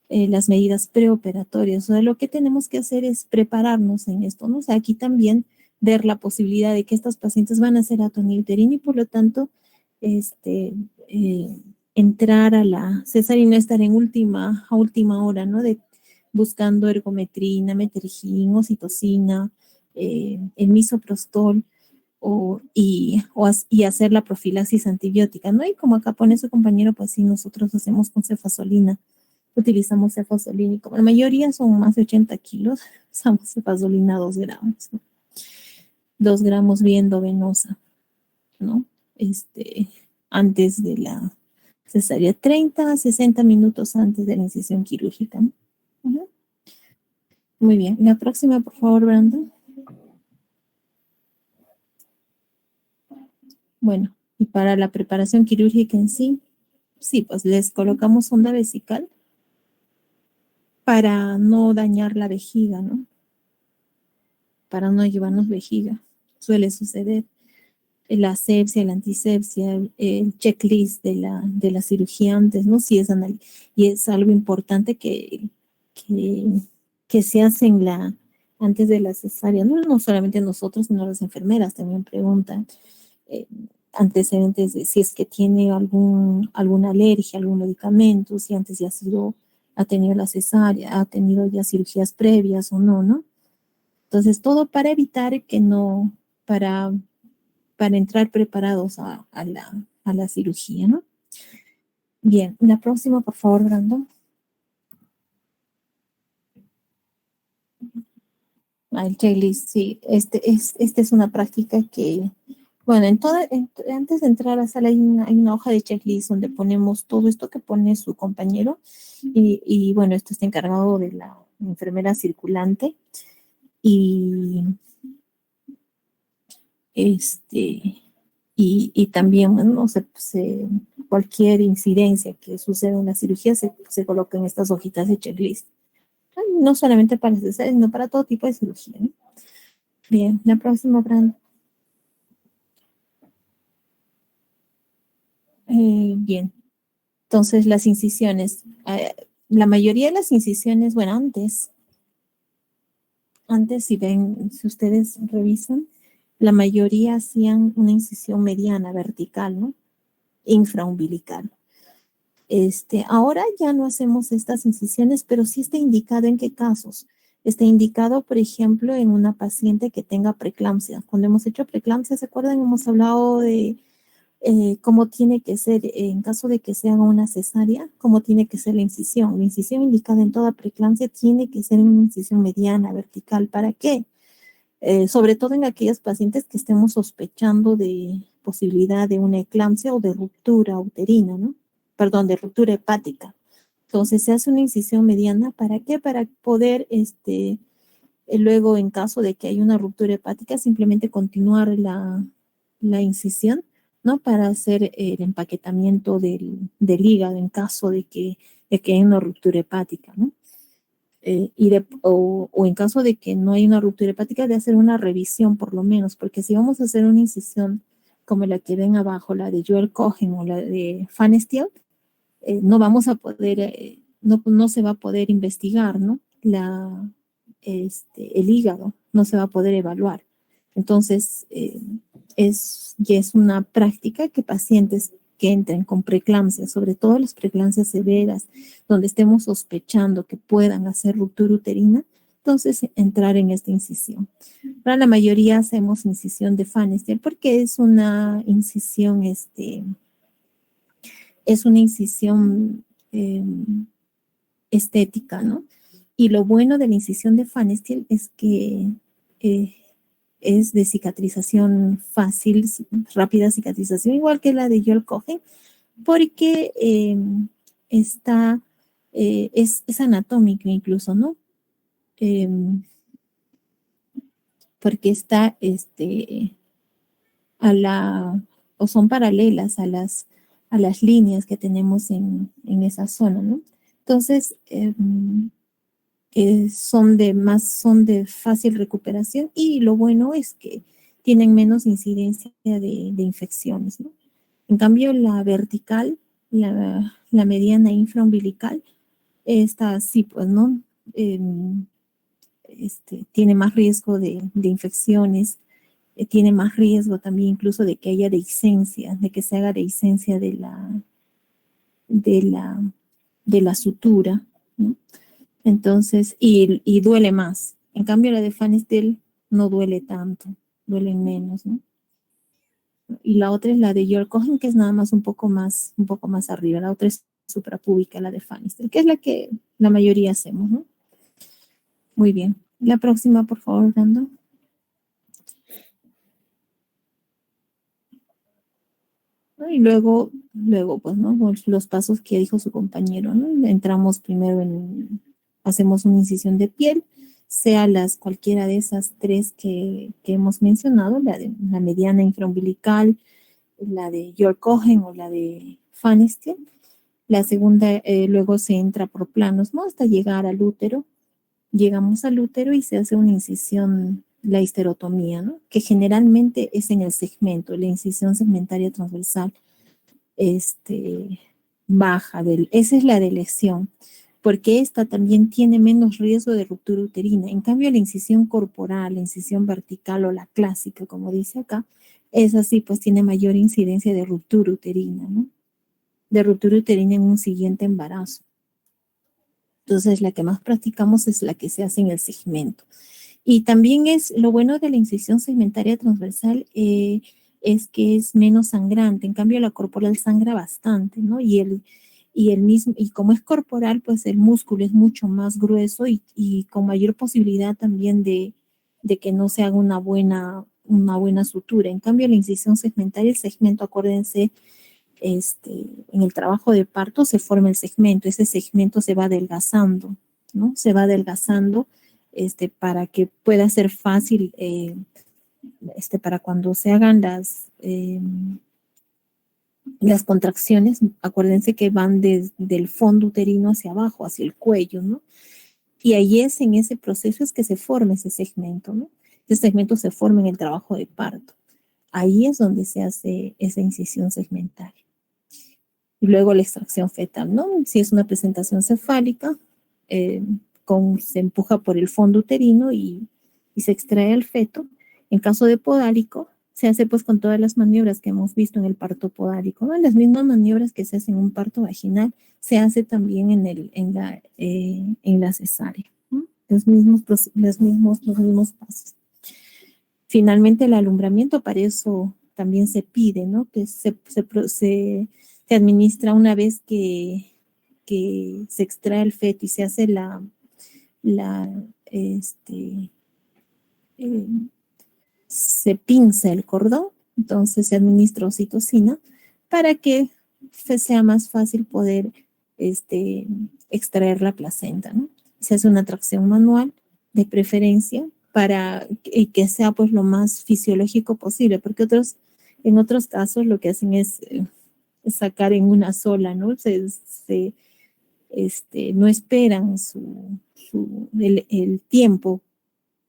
Las medidas preoperatorias. O sea, lo que tenemos que hacer es prepararnos en esto, ¿no? O sea, aquí también ver la posibilidad de que estas pacientes van a hacer atonía uterina y por lo tanto, entrar a la cesárea y no estar a última hora, ¿no? Buscando ergometrina, metergin, oxitocina, el misoprostol y hacer la profilaxis antibiótica, ¿no? Y como acá pone su compañero, pues sí, nosotros hacemos con cefazolina. Utilizamos cefazolina y como la mayoría son más de 80 kilos, usamos cefazolina 2 gramos, ¿no? 2 gramos bien endovenosa, ¿no? Antes de la cesárea, 30 a 60 minutos antes de la incisión quirúrgica, ¿no? Uh-huh. Muy bien. La próxima, por favor, Brandon. Bueno, y para la preparación quirúrgica en sí, pues les colocamos sonda vesical para no dañar la vejiga, ¿no? Para no llevarnos vejiga. suele suceder. La asepsia, la antisepsia, el checklist de la cirugía antes, ¿no? Sí, y es algo importante que, que se hace antes de la cesárea, ¿no? No solamente nosotros, sino las enfermeras también preguntan eh, antecedentes de si es que tiene alguna alergia, algún medicamento, si antes ya ha tenido la cesárea, ha tenido ya cirugías previas o no, ¿no? Entonces, todo para evitar que no, para entrar preparados a la cirugía, ¿no? Bien, la próxima, por favor, Brandon. El checklist, sí, esta es una práctica que, bueno, antes de entrar a la sala hay una hoja de checklist donde ponemos todo esto que pone su compañero y bueno, esto está encargado de la enfermera circulante y y también, ¿no? Cualquier incidencia que suceda en la cirugía se coloca en estas hojitas de checklist. No solamente para cesárea, sino para todo tipo de cirugía, ¿no? Bien, la próxima, Brand. Bien, entonces las incisiones. La mayoría de las incisiones, bueno, antes si ustedes revisan, la mayoría hacían una incisión mediana, vertical, ¿no? Infraumbilical. Ahora ya no hacemos estas incisiones, pero sí está indicado en qué casos. Está indicado, por ejemplo, en una paciente que tenga preeclampsia. Cuando hemos hecho preeclampsia, ¿se acuerdan? Hemos hablado de cómo tiene que ser, en caso de que se haga una cesárea, cómo tiene que ser la incisión. La incisión indicada en toda preeclampsia tiene que ser una incisión mediana, vertical. ¿Para qué? Sobre todo en aquellas pacientes que estemos sospechando de posibilidad de una eclampsia o de ruptura uterina, ¿no? Perdón, de ruptura hepática. Entonces se hace una incisión mediana, ¿para qué? Para poder, luego en caso de que haya una ruptura hepática, simplemente continuar la incisión, ¿no? Para hacer el empaquetamiento del hígado en caso de que haya una ruptura hepática, ¿no? O en caso de que no haya una ruptura hepática, de hacer una revisión por lo menos, porque si vamos a hacer una incisión como la que ven abajo, la de Joel Cohen o la de Fan Steele, no vamos a poder, no se va a poder investigar, ¿no? El hígado no se va a poder evaluar. Entonces, ya es una práctica que pacientes que entren con preeclampsia, sobre todo las preeclampsias severas, donde estemos sospechando que puedan hacer ruptura uterina, entonces entrar en esta incisión. Para la mayoría hacemos incisión de Van Steele porque es una incisión estética, ¿no? Y lo bueno de la incisión de Van Steele es que es de cicatrización fácil, rápida cicatrización, igual que la de Joel Cohen, porque es anatómica incluso, ¿no? Porque está o son paralelas a las líneas que tenemos en esa zona, ¿no? Entonces, son de fácil recuperación y lo bueno es que tienen menos incidencia de infecciones, ¿no? En cambio, la vertical, la mediana infraumbilical, esta sí, pues, ¿no? Tiene más riesgo de infecciones, tiene más riesgo también incluso de que haya dehiscencia, de que se haga dehiscencia de la, de la sutura, ¿no? Entonces, y duele más. En cambio, la de Fan Steele no duele tanto, duele menos, ¿no? Y la otra es la de York Cohen, que es nada más un poco más arriba. La otra es suprapúbica, la de Fan Steele, que es la que la mayoría hacemos, ¿no? Muy bien. La próxima, por favor, Dando. Y luego, pues, ¿no? Los pasos que dijo su compañero, ¿no? Entramos primero hacemos una incisión de piel, sea cualquiera de esas tres que hemos mencionado, la mediana infraumbilical, la de York Cohen o la de Van Steele. La segunda, luego se entra por planos, ¿no? Hasta llegar al útero. Llegamos al útero y se hace una incisión la histerotomía, ¿no? Que generalmente es en el segmento, la incisión segmentaria transversal baja, esa es la de lesión, porque esta también tiene menos riesgo de ruptura uterina. En cambio, la incisión corporal, la incisión vertical o la clásica, como dice acá, esa sí, pues tiene mayor incidencia de ruptura uterina, ¿no? De ruptura uterina en un siguiente embarazo. Entonces, la que más practicamos es la que se hace en el segmento. Y también es lo bueno de la incisión segmentaria transversal, es que es menos sangrante. En cambio, la corporal sangra bastante, ¿no? Y mismo, y como es corporal, pues el músculo es mucho más grueso y con mayor posibilidad también de que no se haga una buena sutura. En cambio, la incisión segmentaria, el segmento, acuérdense, en el trabajo de parto se forma el segmento, ese segmento se va adelgazando, ¿no? Se va adelgazando para que pueda ser fácil, para cuando se hagan las contracciones, acuérdense que van desde el fondo uterino hacia abajo, hacia el cuello, ¿no? Y ahí es en ese proceso es que se forma ese segmento, ¿no? Ese segmento se forma en el trabajo de parto. Ahí es donde se hace esa incisión segmentaria. Y luego la extracción fetal, ¿no? Si es una presentación cefálica, se empuja por el fondo uterino y se extrae el feto. En caso de podálico, se hace pues con todas las maniobras que hemos visto en el parto podálico, ¿no? Las mismas maniobras que se hacen en un parto vaginal, se hace también en la cesárea, ¿no? Los mismos pasos. Finalmente, el alumbramiento, para eso también se pide, ¿no? Que se administra una vez que se extrae el feto y se hace eh, se pinza el cordón, entonces se administra oxitocina para que sea más fácil poder extraer la placenta, ¿no? Se hace una tracción manual de preferencia para que sea pues lo más fisiológico posible, porque en otros casos lo que hacen es sacar en una sola, ¿no? No esperan el tiempo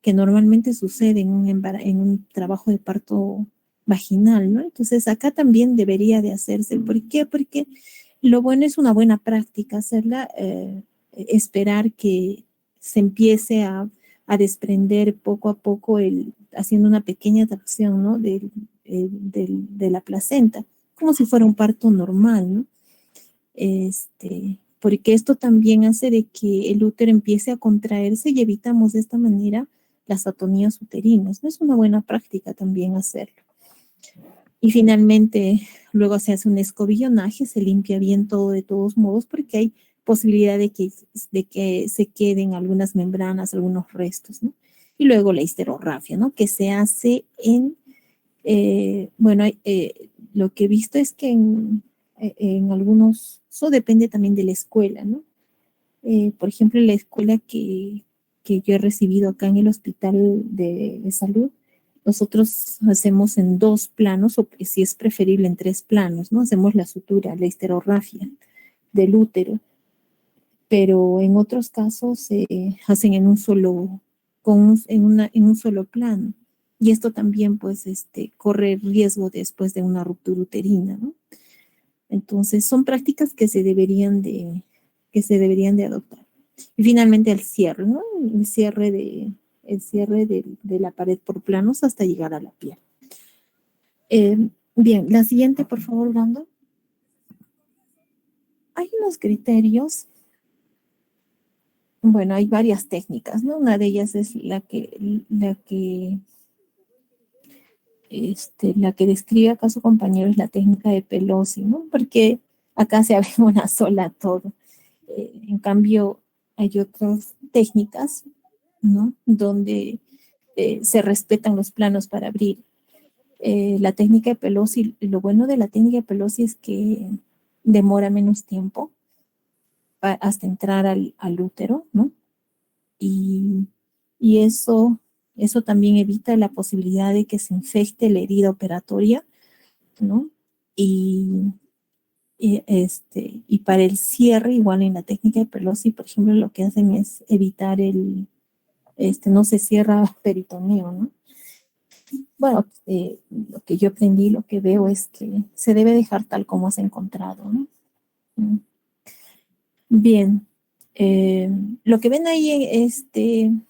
que normalmente sucede en un trabajo de parto vaginal, ¿no? Entonces acá también debería de hacerse. ¿Por qué? Porque lo bueno es una buena práctica hacerla, esperar que se empiece a desprender poco a poco haciendo una pequeña tracción, ¿no? De la placenta, como si fuera un parto normal, ¿no? Porque esto también hace de que el útero empiece a contraerse y evitamos de esta manera las atonías uterinas. ¿No? Es una buena práctica también hacerlo. Y finalmente, luego se hace un escobillonaje, se limpia bien todo de todos modos, porque hay posibilidad de que se queden algunas membranas, algunos restos, ¿no? Y luego la histerografia, ¿no? Que se hace lo que he visto es que en algunos, eso depende también de la escuela, ¿no? Por ejemplo, en la escuela que yo he recibido acá en el hospital de salud, nosotros hacemos en 2 planos, o si es preferible en 3 planos, ¿no? Hacemos la sutura, la histerografia del útero, pero en otros casos se hacen en un solo, en un solo plano. Y esto también, pues, corre riesgo después de una ruptura uterina, ¿no? Entonces, son prácticas que se deberían de adoptar. Y finalmente el cierre, ¿no? El cierre de la pared por planos hasta llegar a la piel. Bien, la siguiente, por favor, Gando. Hay unos criterios. Bueno, hay varias técnicas, ¿no? Una de ellas es la que describe acá su compañero es la técnica de Pelosi, ¿no? Porque acá se abre una sola todo. En cambio, hay otras técnicas, ¿no? Donde se respetan los planos para abrir. La técnica de Pelosi, lo bueno de la técnica de Pelosi es que demora menos tiempo hasta entrar al útero, ¿no? Y, y eso también evita la posibilidad de que se infecte la herida operatoria, ¿no? Y, y para el cierre, igual en la técnica de Pelosi, por ejemplo, lo que hacen es evitar no se cierra peritoneo, ¿no? Bueno, lo que yo aprendí, lo que veo es que se debe dejar tal como se ha encontrado, ¿no? Mm. Bien. Lo que ven ahí en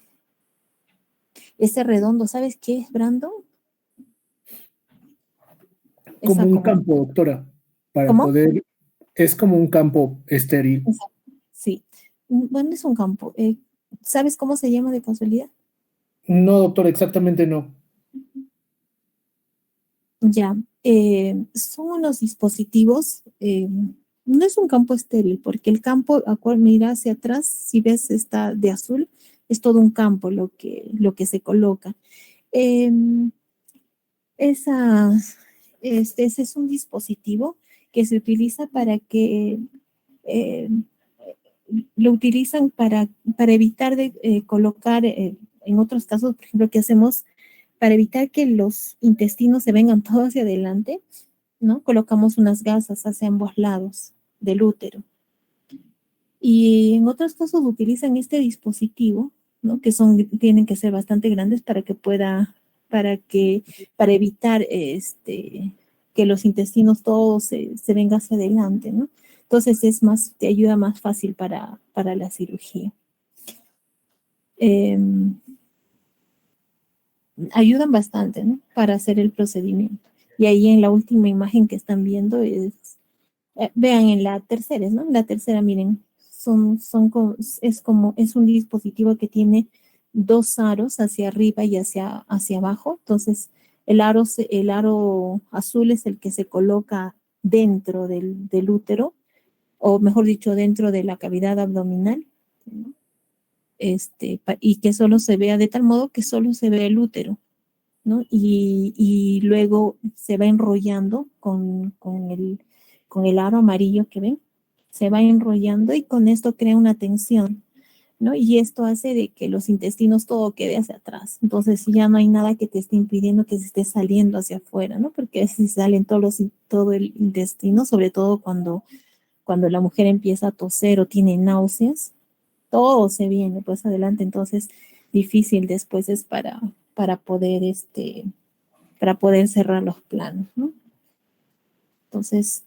este redondo, ¿sabes qué es, Brandon? Como Esa un como, campo, doctora, para ¿cómo? poder, es como un campo estéril. Exacto. Sí. Bueno, es un campo. ¿Sabes cómo se llama de casualidad? No, doctora, exactamente no. Ya. Son unos dispositivos. No es un campo estéril, porque el campo, mira hacia atrás, si ves está de azul, es todo un campo lo que se coloca. Em, esa, ese es un dispositivo que se utiliza para que eh, lo utilizan para evitar de colocar, en otros casos, por ejemplo, que hacemos para evitar que los intestinos se vengan todos hacia adelante, ¿no? Colocamos unas gasas hacia ambos lados del útero. Y en otros casos utilizan este dispositivo, ¿no? Tienen que ser bastante grandes para que, para evitar que los intestinos todos se vengan hacia adelante, ¿no? Entonces te ayuda más fácil para la cirugía. Eh, Ayudan bastante, ¿no? Para hacer el procedimiento. Y ahí en la última imagen que están viendo vean en la tercera, ¿no? La tercera, miren, es un dispositivo que tiene dos aros hacia arriba y hacia abajo. Entonces, el aro azul es el que se coloca dentro del útero, o mejor dicho, dentro de la cavidad abdominal, ¿no? Y que solo se vea de tal modo que solo se ve el útero, ¿no? Y luego se va enrollando con el aro amarillo que ven, se va enrollando y con esto crea una tensión, ¿no? Y esto hace de que los intestinos todo quede hacia atrás. Entonces ya no hay nada que te esté impidiendo que se esté saliendo hacia afuera, ¿no? Porque si salen todo el intestino, sobre todo cuando la mujer empieza a toser o tiene náuseas, todo se viene pues adelante, entonces difícil después es para poder para poder cerrar los planos, ¿no? Entonces,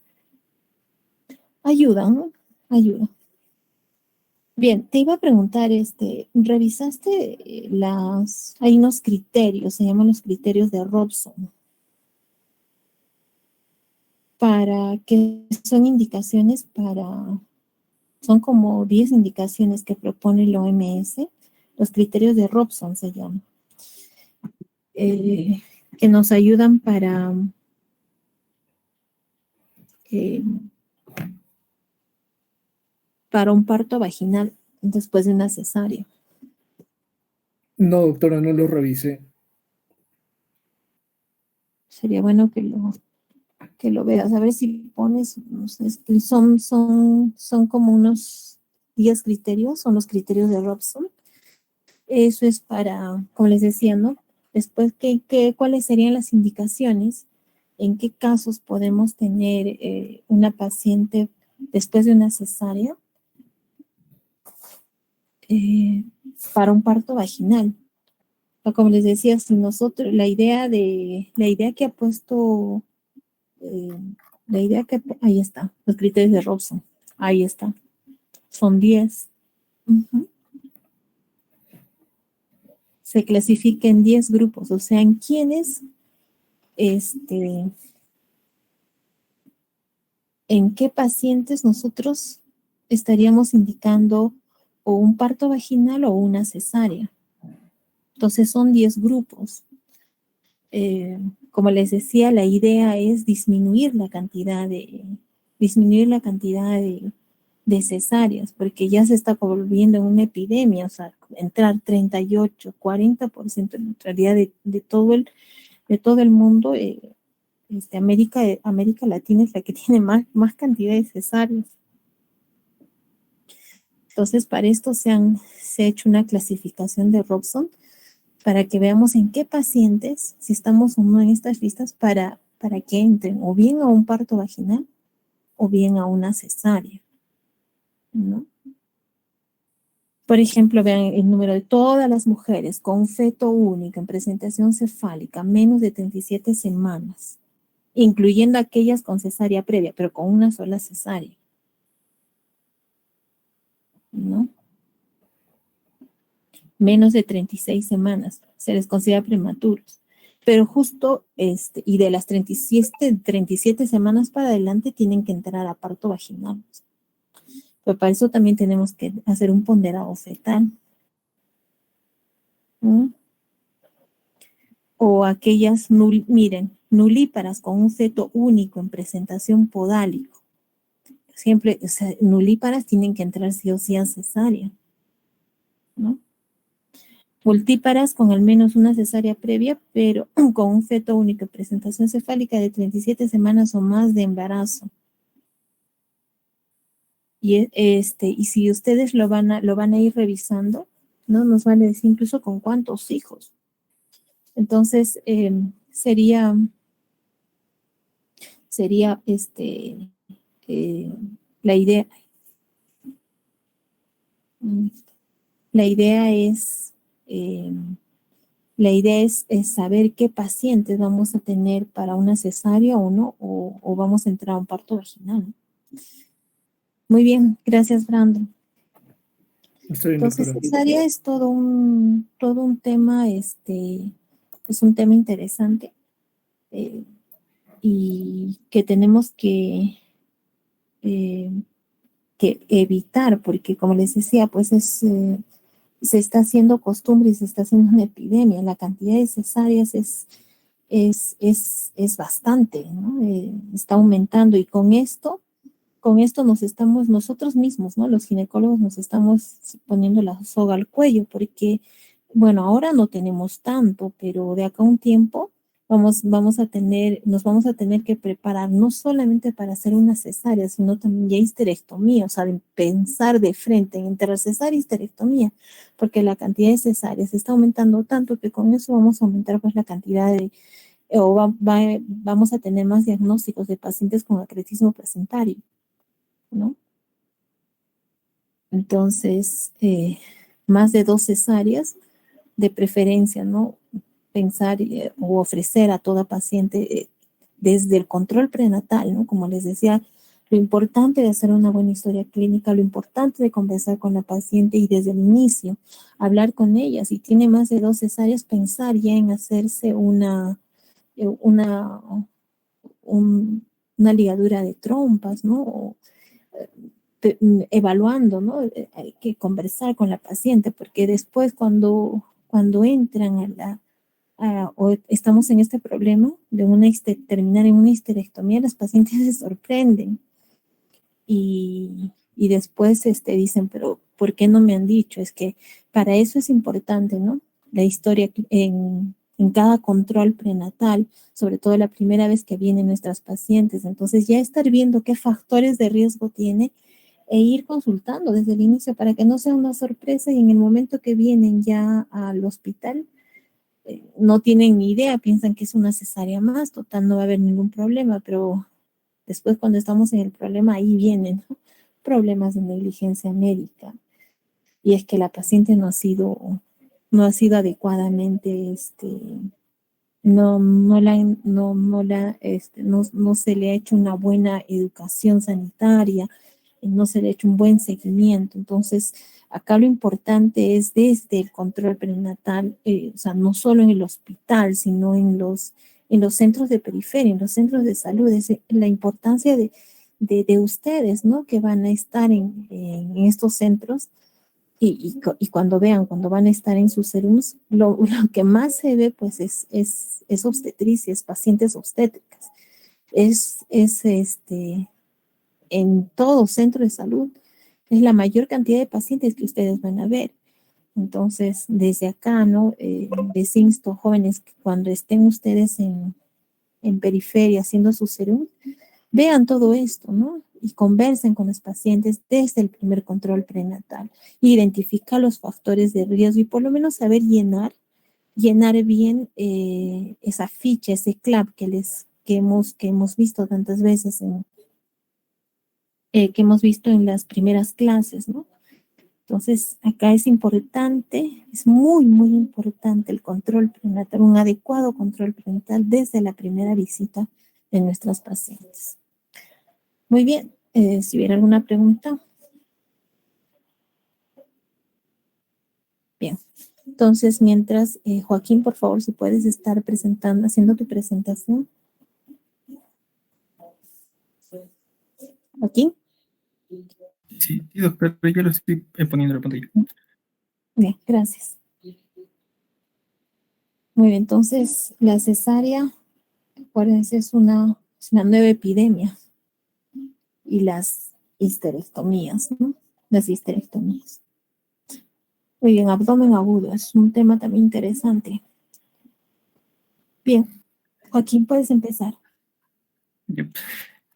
ayuda, ¿no? Ayuda. Bien, te iba a preguntar, ¿revisaste hay unos criterios, se llaman los criterios de Robson, para que son indicaciones son como 10 indicaciones que propone la OMS, los criterios de Robson se llaman, eh, que nos ayudan eh, para un parto vaginal después de una cesárea. No, doctora, no lo revisé. Sería bueno que lo veas. A ver si pones, no sé, son como unos 10 criterios, son los criterios de Robson. Eso es como les decía, ¿no? Después, ¿cuáles serían las indicaciones? ¿En qué casos podemos tener una paciente después de una cesárea eh, para un parto vaginal? Como les decía, si nosotros, la idea que ha puesto, eh, ahí está, los criterios de Robson, ahí está, son 10. Ujú. Se clasifica en 10 grupos, o sea, en este, en qué pacientes nosotros estaríamos indicando o un parto vaginal o una cesárea. Entonces son 10 grupos. Como les decía, la idea es disminuir la cantidad de cesáreas, porque ya se está volviendo en una epidemia, o sea, entrar 38, 40% en realidad de todo el mundo, América Latina es la que tiene más cantidad de cesáreas. Entonces, para esto se ha hecho una clasificación de Robson para que veamos en qué pacientes, si estamos o no en estas listas, para que entren o bien a un parto vaginal o bien a una cesárea, ¿no? Por ejemplo, vean el número de todas las mujeres con feto único en presentación cefálica, menos de 37 semanas, incluyendo aquellas con cesárea previa, pero con una sola cesárea, ¿no? Menos de 36 semanas, se les considera prematuros. Pero justo, y de las 37 semanas para adelante tienen que entrar a parto vaginal. Pero para eso también tenemos que hacer un ponderado fetal. ¿No? O aquellas, miren, nulíparas con un feto único en presentación podálico. Siempre, o sea, nulíparas tienen que entrar sí o sí a cesárea, ¿no? Multíparas con al menos una cesárea previa, pero con un feto único en presentación cefálica de 37 semanas o más de embarazo. Y si ustedes lo van a ir revisando, ¿no? Nos van a decir incluso con cuántos hijos. Entonces, sería la idea, la idea es, eh, es saber qué pacientes vamos a tener para una cesárea o no, o vamos a entrar a un parto vaginal. Muy bien, gracias, Brandon. Está bien, Entonces, doctora. cesárea es todo un tema, es un tema interesante, y que tenemos eh, que evitar, porque como les decía, pues se está haciendo costumbre y se está haciendo una epidemia. La cantidad de cesáreas es bastante, ¿no? Está aumentando, y con esto nos estamos nosotros mismos, ¿no? Los ginecólogos nos estamos poniendo la soga al cuello, porque, bueno, ahora no tenemos tanto, pero de acá a un tiempo nos vamos a tener que preparar no solamente para hacer una cesárea, sino también ya histerectomía, o sea, de pensar de frente entre cesárea y histerectomía, porque la cantidad de cesáreas está aumentando tanto que con eso vamos a aumentar pues la cantidad vamos a tener más diagnósticos de pacientes con acretismo placentario, ¿no? Entonces, más de 2 cesáreas de preferencia, ¿no? Pensar o ofrecer a toda paciente desde el control prenatal, ¿no? Como les decía, lo importante de hacer una buena historia clínica, lo importante de conversar con la paciente y desde el inicio hablar con ella. Si tiene más de 2 cesáreas, pensar ya en hacerse una, una ligadura de trompas, ¿no? O, evaluando, ¿no? Hay que conversar con la paciente, porque después cuando entran o estamos en este problema de terminar en una histerectomía, las pacientes se sorprenden y después dicen, pero ¿por qué no me han dicho? Es que para eso es importante, ¿no? La historia en cada control prenatal, sobre todo la primera vez que vienen nuestras pacientes. Entonces ya estar viendo qué factores de riesgo tiene e ir consultando desde el inicio para que no sea una sorpresa y en el momento que vienen ya al hospital no tienen ni idea, piensan que es una cesárea más, total no va a haber ningún problema, pero después cuando estamos en el problema ahí vienen, ¿no? Problemas de negligencia médica, y es que la paciente no ha sido adecuadamente no se le ha hecho una buena educación sanitaria, no se le ha hecho un buen seguimiento. Entonces, acá lo importante es desde el control prenatal, o sea, no solo en el hospital, sino en los centros de periferia, en los centros de salud, es la importancia de ustedes, ¿no? Que van a estar en estos centros y cuando cuando van a estar en sus serums, lo que más se ve, pues, es obstetricia, es pacientes obstétricas. En todo centro de salud, es la mayor cantidad de pacientes que ustedes van a ver. Entonces, desde acá, ¿no? Les insto, jóvenes, que cuando estén ustedes en periferia haciendo su serum, vean todo esto, ¿no? Y conversen con los pacientes desde el primer control prenatal. Identificar los factores de riesgo y por lo menos saber llenar bien esa ficha, ese CLAP que hemos visto tantas veces que hemos visto en las primeras clases, ¿no? Entonces, acá es importante, es muy, muy importante el control prenatal, un adecuado control prenatal desde la primera visita de nuestras pacientes. Muy bien, si hubiera alguna pregunta. Bien, entonces mientras, Joaquín, por favor, si puedes estar presentando, haciendo tu presentación. Joaquín. Sí, doctor, yo lo estoy poniendo en la pantalla. Bien, gracias. Muy bien, entonces la cesárea, acuérdense, es una nueva epidemia. Y las histerectomías, ¿no? Las histerectomías. Muy bien, abdomen agudo, es un tema también interesante. Bien, Joaquín, puedes empezar. Yep.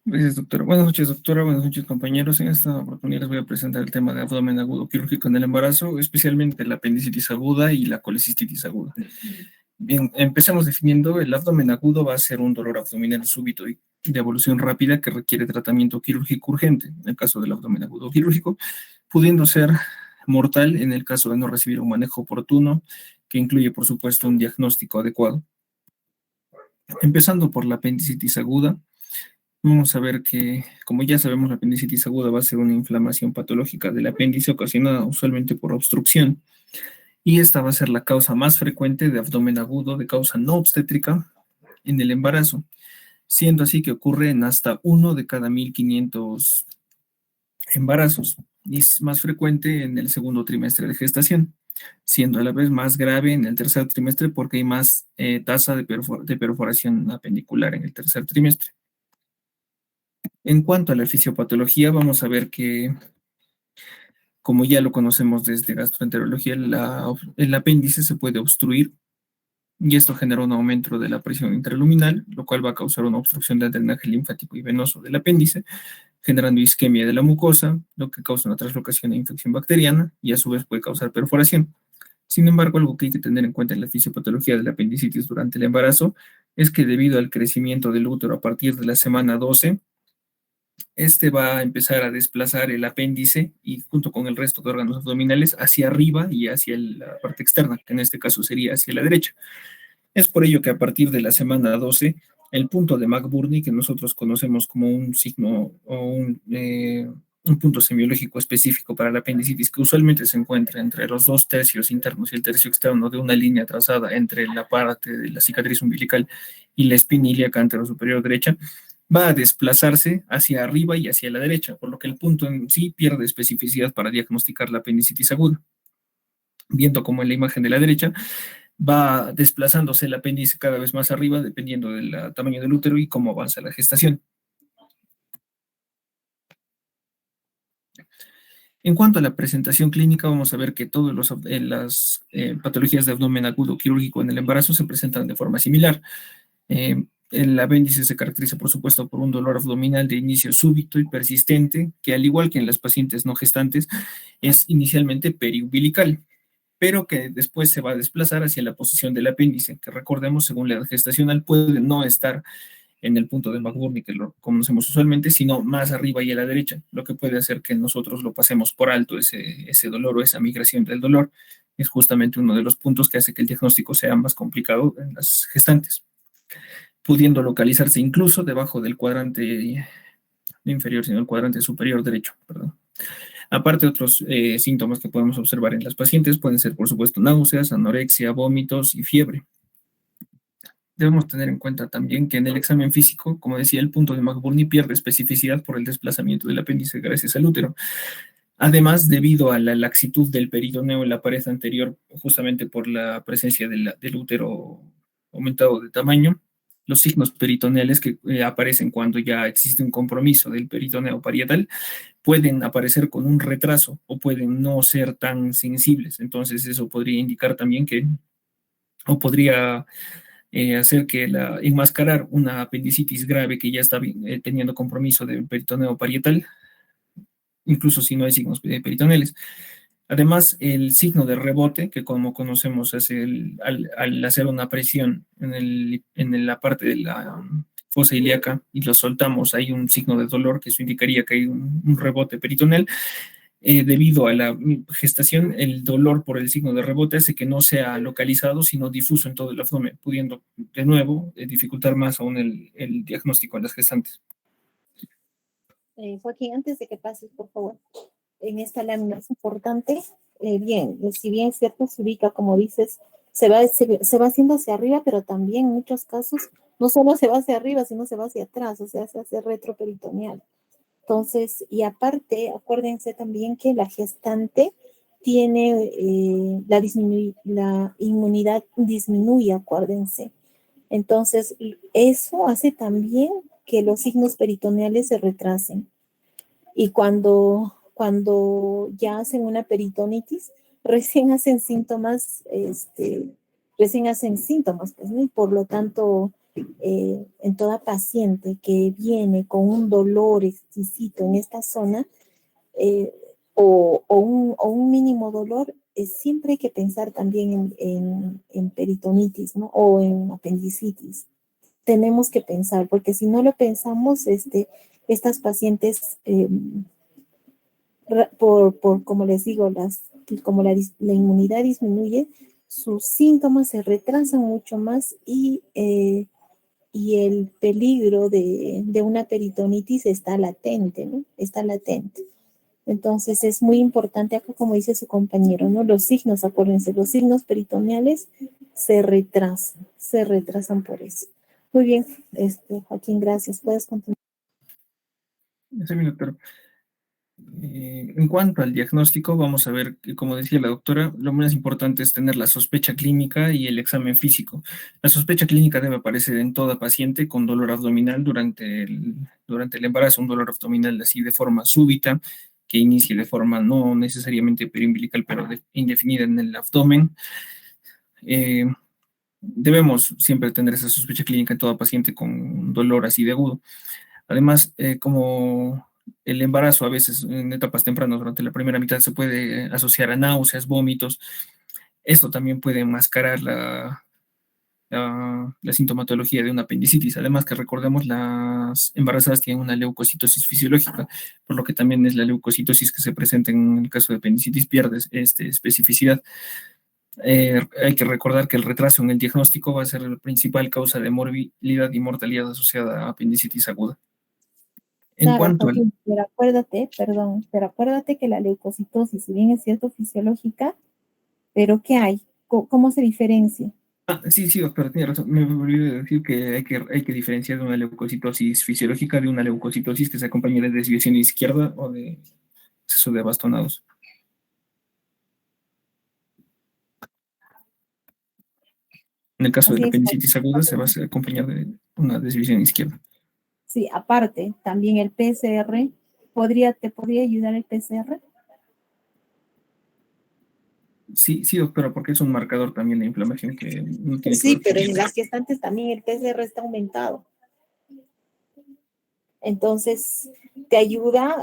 Gracias, doctora. Buenas noches, doctora. Buenas noches, compañeros. En esta oportunidad les voy a presentar el tema de abdomen agudo quirúrgico en el embarazo, especialmente la apendicitis aguda y la colecistitis aguda. Bien, empecemos definiendo. El abdomen agudo va a ser un dolor abdominal súbito y de evolución rápida que requiere tratamiento quirúrgico urgente, en el caso del abdomen agudo quirúrgico, pudiendo ser mortal en el caso de no recibir un manejo oportuno, que incluye, por supuesto, un diagnóstico adecuado. Empezando por la apendicitis aguda, vamos a ver que, como ya sabemos, la apendicitis aguda va a ser una inflamación patológica del apéndice ocasionada usualmente por obstrucción, y esta va a ser la causa más frecuente de abdomen agudo de causa no obstétrica en el embarazo, siendo así que ocurre en hasta 1 de cada 1.500 embarazos, y es más frecuente en el segundo trimestre de gestación, siendo a la vez más grave en el tercer trimestre porque hay más tasa de perforación apendicular en el tercer trimestre. En cuanto a la fisiopatología, vamos a ver que, como ya lo conocemos desde gastroenterología, el apéndice se puede obstruir y esto genera un aumento de la presión intraluminal, lo cual va a causar una obstrucción del drenaje linfático y venoso del apéndice, generando isquemia de la mucosa, lo que causa una traslocación e infección bacteriana y a su vez puede causar perforación. Sin embargo, algo que hay que tener en cuenta en la fisiopatología de la apendicitis durante el embarazo es que debido al crecimiento del útero a partir de la semana 12, este va a empezar a desplazar el apéndice y junto con el resto de órganos abdominales hacia arriba y hacia la parte externa, que en este caso sería hacia la derecha. Es por ello que a partir de la semana 12, el punto de McBurney, que nosotros conocemos como un signo o un punto semiológico específico para la apendicitis, que usualmente se encuentra entre los 2 tercios internos y el tercio externo de una línea trazada entre la parte de la cicatriz umbilical y la espina ilíaca anterosuperior derecha, va a desplazarse hacia arriba y hacia la derecha, por lo que el punto en sí pierde especificidad para diagnosticar la apendicitis aguda. Viendo como en la imagen de la derecha, va desplazándose el apéndice cada vez más arriba, dependiendo del tamaño del útero y cómo avanza la gestación. En cuanto a la presentación clínica, vamos a ver que todas las patologías de abdomen agudo quirúrgico en el embarazo se presentan de forma similar. El apéndice se caracteriza, por supuesto, por un dolor abdominal de inicio súbito y persistente, que al igual que en las pacientes no gestantes, es inicialmente periumbilical, pero que después se va a desplazar hacia la posición del apéndice, que recordemos, según la edad gestacional, puede no estar en el punto de McBurney, que lo conocemos usualmente, sino más arriba y a la derecha, lo que puede hacer que nosotros lo pasemos por alto, ese dolor o esa migración del dolor. Es justamente uno de los puntos que hace que el diagnóstico sea más complicado en las gestantes, pudiendo localizarse incluso debajo del cuadrante inferior, sino el cuadrante superior derecho, perdón. Aparte, otros síntomas que podemos observar en las pacientes pueden ser, por supuesto, náuseas, anorexia, vómitos y fiebre. Debemos tener en cuenta también que en el examen físico, como decía, el punto de McBurney pierde especificidad por el desplazamiento del apéndice gracias al útero. Además, debido a la laxitud del peritoneo en la pared anterior, justamente por la presencia del útero aumentado de tamaño, los signos peritoneales que aparecen cuando ya existe un compromiso del peritoneo parietal pueden aparecer con un retraso o pueden no ser tan sensibles. Entonces, eso podría indicar también que, o podría hacer que enmascarar una apendicitis grave que ya está teniendo compromiso del peritoneo parietal, incluso si no hay signos peritoneales. Además, el signo de rebote, que como conocemos es al hacer una presión en la parte de la fosa ilíaca y lo soltamos, hay un signo de dolor, que eso indicaría que hay un rebote peritoneal. debido a la gestación, el dolor por el signo de rebote hace que no sea localizado, sino difuso en todo el abdomen, pudiendo de nuevo dificultar más aún el diagnóstico en las gestantes. Joaquín, antes de que pases, por favor, en esta lámina es importante, bien, si bien es cierto, se ubica, como dices, se va haciendo hacia arriba, pero también en muchos casos no solo se va hacia arriba, sino se va hacia atrás, o sea, se hace retroperitoneal. Entonces, y aparte, acuérdense también que la gestante tiene la inmunidad disminuye, acuérdense. Entonces, eso hace también que los signos peritoneales se retrasen. Y cuando ya hacen una peritonitis, recién hacen síntomas, pues, ¿no? Y por lo tanto, en toda paciente que viene con un dolor exquisito en esta zona, o un mínimo dolor, siempre hay que pensar también en peritonitis, ¿no? O en apendicitis. Tenemos que pensar, porque si no lo pensamos, estas pacientes, como les digo, como la inmunidad disminuye, sus síntomas se retrasan mucho más y el peligro de una peritonitis está latente, ¿no? Está latente. Entonces es muy importante acá, como dice su compañero, ¿no? Los signos, acuérdense, los signos peritoneales se retrasan por eso. Muy bien, Joaquín, gracias. Puedes continuar. Sí, mi doctor. En cuanto al diagnóstico, vamos a ver que, como decía la doctora, lo más importante es tener la sospecha clínica y el examen físico. La sospecha clínica debe aparecer en toda paciente con dolor abdominal durante el embarazo, un dolor abdominal así de forma súbita, que inicie de forma no necesariamente periumbilical, pero indefinida en el abdomen. Debemos siempre tener esa sospecha clínica en toda paciente con dolor así de agudo. Además, como el embarazo a veces en etapas tempranas durante la primera mitad se puede asociar a náuseas, vómitos, esto también puede enmascarar la sintomatología de una apendicitis. Además que recordemos, las embarazadas tienen una leucocitosis fisiológica, por lo que también es la leucocitosis que se presenta en el caso de apendicitis, pierde especificidad. Hay que recordar que el retraso en el diagnóstico va a ser la principal causa de morbilidad y mortalidad asociada a apendicitis aguda. En Claro, cuanto al... Joaquín, pero acuérdate que la leucocitosis, si bien es cierto fisiológica, pero ¿qué hay? ¿Cómo se diferencia? Sí, doctor, tiene razón. Me olvidé de decir que hay que diferenciar de una leucocitosis fisiológica de una leucocitosis que se acompaña de desviación izquierda o de exceso de bastonados. En el caso de Así la es. apendicitis aguda se va a acompañar de una desviación izquierda. Sí, aparte, también el PCR, ¿te podría ayudar el PCR? Sí, doctora, porque es un marcador también de inflamación que no tiene que Sí, ver pero con... en las gestantes también el PCR está aumentado. Entonces, ¿te ayuda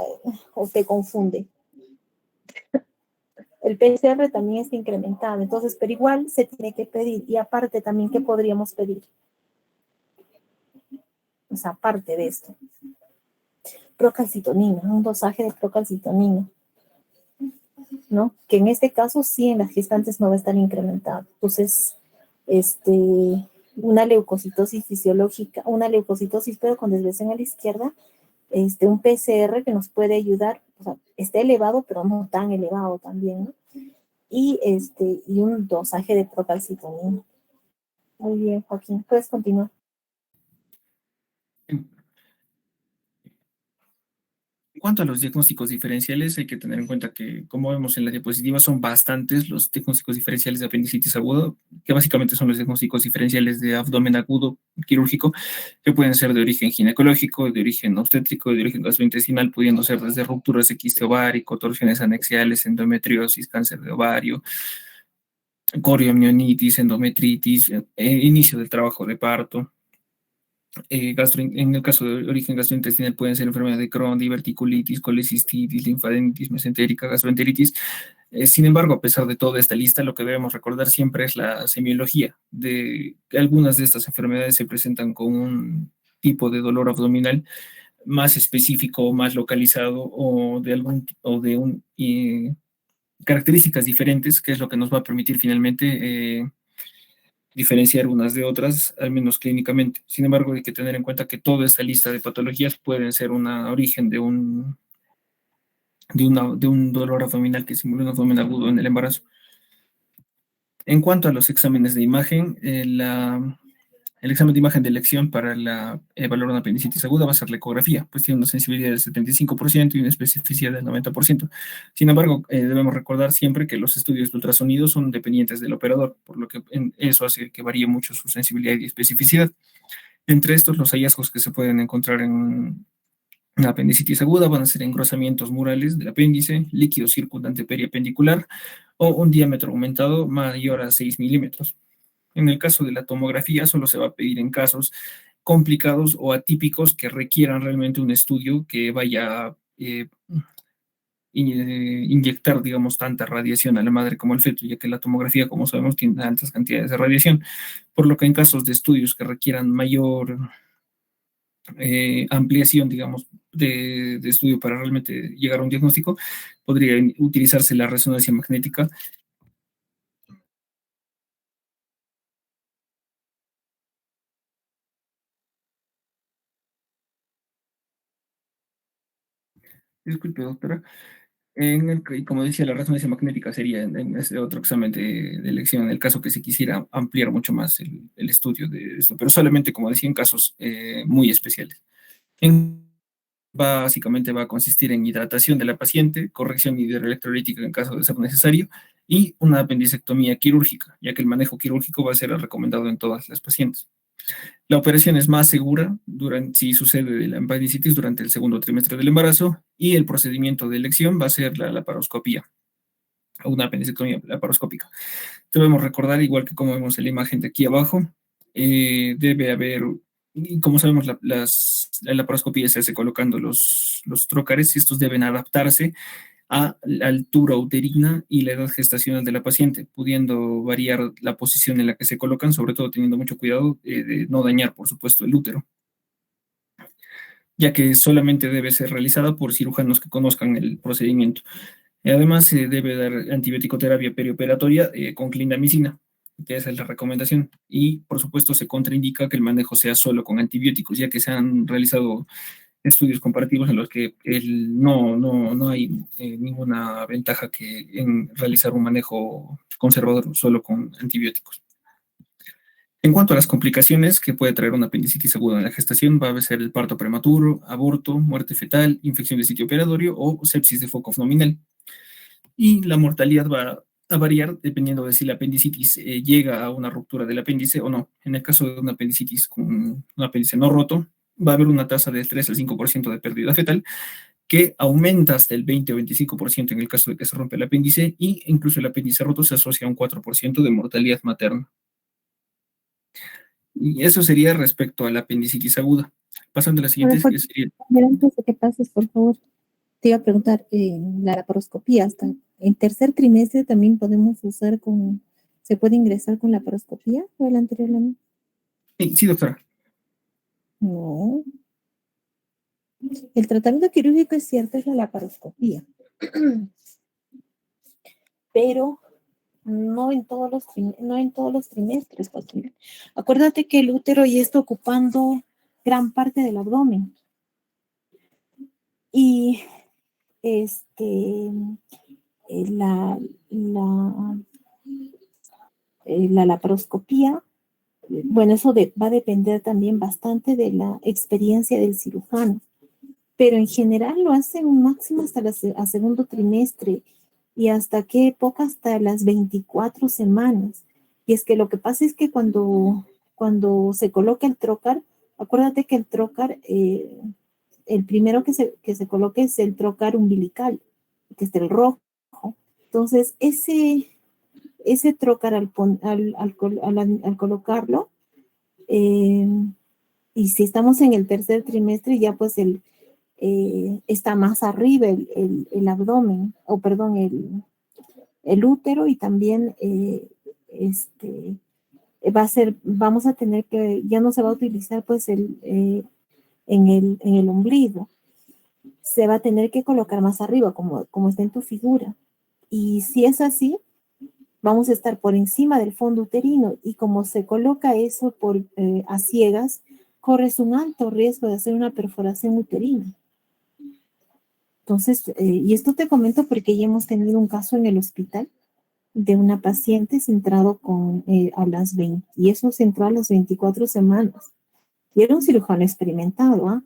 o te confunde? El PCR también está incrementado, entonces, pero igual se tiene que pedir. Y aparte también, ¿qué podríamos pedir? O sea, aparte de esto, procalcitonina, un dosaje de procalcitonina, ¿no? Que en este caso sí, en las gestantes no va a estar incrementado. Entonces, una leucocitosis fisiológica, una leucocitosis pero con desviación a la izquierda, un PCR que nos puede ayudar, o sea, está elevado, pero no tan elevado también, ¿no? Y un dosaje de procalcitonina. Muy bien, Joaquín, puedes continuar. En cuanto a los diagnósticos diferenciales, hay que tener en cuenta que, como vemos en la diapositiva, son bastantes los diagnósticos diferenciales de apendicitis aguda, que básicamente son los diagnósticos diferenciales de abdomen agudo quirúrgico, que pueden ser de origen ginecológico, de origen obstétrico, de origen gastrointestinal, pudiendo ser desde rupturas de quiste ovárico, torsiones anexiales, endometriosis, cáncer de ovario, coriomionitis, endometritis, inicio del trabajo de parto. En el caso de origen gastrointestinal pueden ser enfermedades de Crohn, diverticulitis, colecistitis, linfadenitis, mesentérica, gastroenteritis. Sin embargo, a pesar de toda esta lista, lo que debemos recordar siempre es la semiología, de que algunas de estas enfermedades se presentan con un tipo de dolor abdominal más específico, más localizado o de características diferentes, que es lo que nos va a permitir finalmente diferenciar unas de otras, al menos clínicamente. Sin embargo, hay que tener en cuenta que toda esta lista de patologías pueden ser un origen de un dolor abdominal que simula un abdomen agudo en el embarazo. En cuanto a los exámenes de imagen, el examen de imagen de elección para evaluar una apendicitis aguda va a ser la ecografía, pues tiene una sensibilidad del 75% y una especificidad del 90%. Sin embargo, debemos recordar siempre que los estudios de ultrasonido son dependientes del operador, por lo que eso hace que varíe mucho su sensibilidad y especificidad. Entre estos, los hallazgos que se pueden encontrar en una apendicitis aguda van a ser engrosamientos murales del apéndice, líquido circundante periapendicular o un diámetro aumentado mayor a 6 milímetros. En el caso de la tomografía, solo se va a pedir en casos complicados o atípicos que requieran realmente un estudio que vaya a inyectar, digamos, tanta radiación a la madre como al feto, ya que la tomografía, como sabemos, tiene altas cantidades de radiación, por lo que en casos de estudios que requieran mayor ampliación, digamos, de estudio para realmente llegar a un diagnóstico, podría utilizarse la resonancia magnética. Disculpe, doctora. Y como decía, la resonancia magnética sería en ese otro examen de elección, en el caso que se quisiera ampliar mucho más el estudio de esto, pero solamente, como decía, en casos muy especiales. Básicamente va a consistir en hidratación de la paciente, corrección hidroelectrolítica en caso de ser necesario, y una apendicectomía quirúrgica, ya que el manejo quirúrgico va a ser el recomendado en todas las pacientes. La operación es más segura si sucede la apendicitis durante el segundo trimestre del embarazo, y el procedimiento de elección va a ser la laparoscopía, o una apendicectomía laparoscópica. Debemos recordar, igual que como vemos en la imagen de aquí abajo, debe haber, y como sabemos, la laparoscopía se hace colocando los trócares, y estos deben adaptarse a la altura uterina y la edad gestacional de la paciente, pudiendo variar la posición en la que se colocan, sobre todo teniendo mucho cuidado de no dañar, por supuesto, el útero, ya que solamente debe ser realizada por cirujanos que conozcan el procedimiento. Además, se debe dar antibiótico-terapia perioperatoria con clindamicina, que esa es la recomendación. Y, por supuesto, se contraindica que el manejo sea solo con antibióticos, ya que se han realizado estudios comparativos en los que no hay ninguna ventaja que en realizar un manejo conservador solo con antibióticos. En cuanto a las complicaciones que puede traer una apendicitis aguda en la gestación, va a ser el parto prematuro, aborto, muerte fetal, infección de sitio operatorio o sepsis de foco nominal. Y la mortalidad va a variar dependiendo de si la apendicitis llega a una ruptura del apéndice o no. En el caso de una apendicitis con un apéndice no roto, va a haber una tasa del 3 al 5% de pérdida fetal, que aumenta hasta el 20 o 25% en el caso de que se rompe el apéndice, y incluso el apéndice roto se asocia a un 4% de mortalidad materna. Y eso sería respecto a la apendicitis aguda. Pasando a la siguiente, que sería... Antes de que pases, por favor, te iba a preguntar, la laparoscopía, hasta en tercer trimestre también podemos usar ¿se puede ingresar con laparoscopía o el anterior? Sí, doctora. No. El tratamiento quirúrgico es cierto, es la laparoscopía. Pero no en todos los trimestres, Joaquín. Acuérdate que el útero ya está ocupando gran parte del abdomen. Y la laparoscopía, bueno, eso va a depender también bastante de la experiencia del cirujano, pero en general lo hacen máximo hasta a segundo trimestre. ¿Y hasta qué época? Hasta las 24 semanas. Y es que lo que pasa es que cuando se coloca el trócar, acuérdate que el trócar, el primero que se coloque es el trócar umbilical, que es el rojo. Entonces, ese trócar al colocarlo, y si estamos en el tercer trimestre, ya pues está más arriba el abdomen, o perdón, el útero, y también vamos a tener que, ya no se va a utilizar pues en el ombligo. Se va a tener que colocar más arriba, como está en tu figura. Y si es así, vamos a estar por encima del fondo uterino, y como se coloca eso a ciegas, corres un alto riesgo de hacer una perforación uterina. Entonces, y esto te comento porque ya hemos tenido un caso en el hospital de una paciente centrado a las 20, y eso se entró a las 24 semanas. Y era un cirujano experimentado, ¿ah?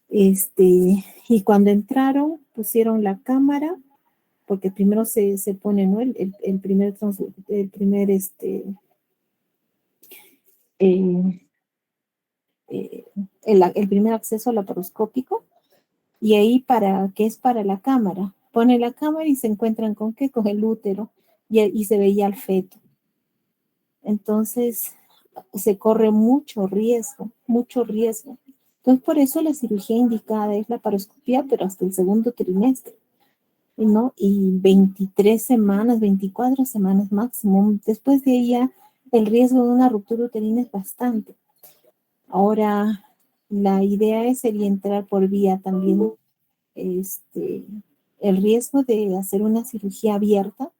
Y cuando entraron, pusieron la cámara, porque primero se pone, ¿no? El primer, eh, el primer acceso laparoscópico, y ahí que es para la cámara. Pone la cámara y se encuentran con qué, con el útero, y se veía el feto. Entonces, se corre mucho riesgo, mucho riesgo. Entonces, por eso la cirugía indicada es la laparoscopía, pero hasta el segundo trimestre, ¿no? Y 23 semanas, 24 semanas máximo. Después de ahí ya el riesgo de una ruptura uterina es bastante. Ahora, la idea sería entrar por vía también, el riesgo de hacer una cirugía abierta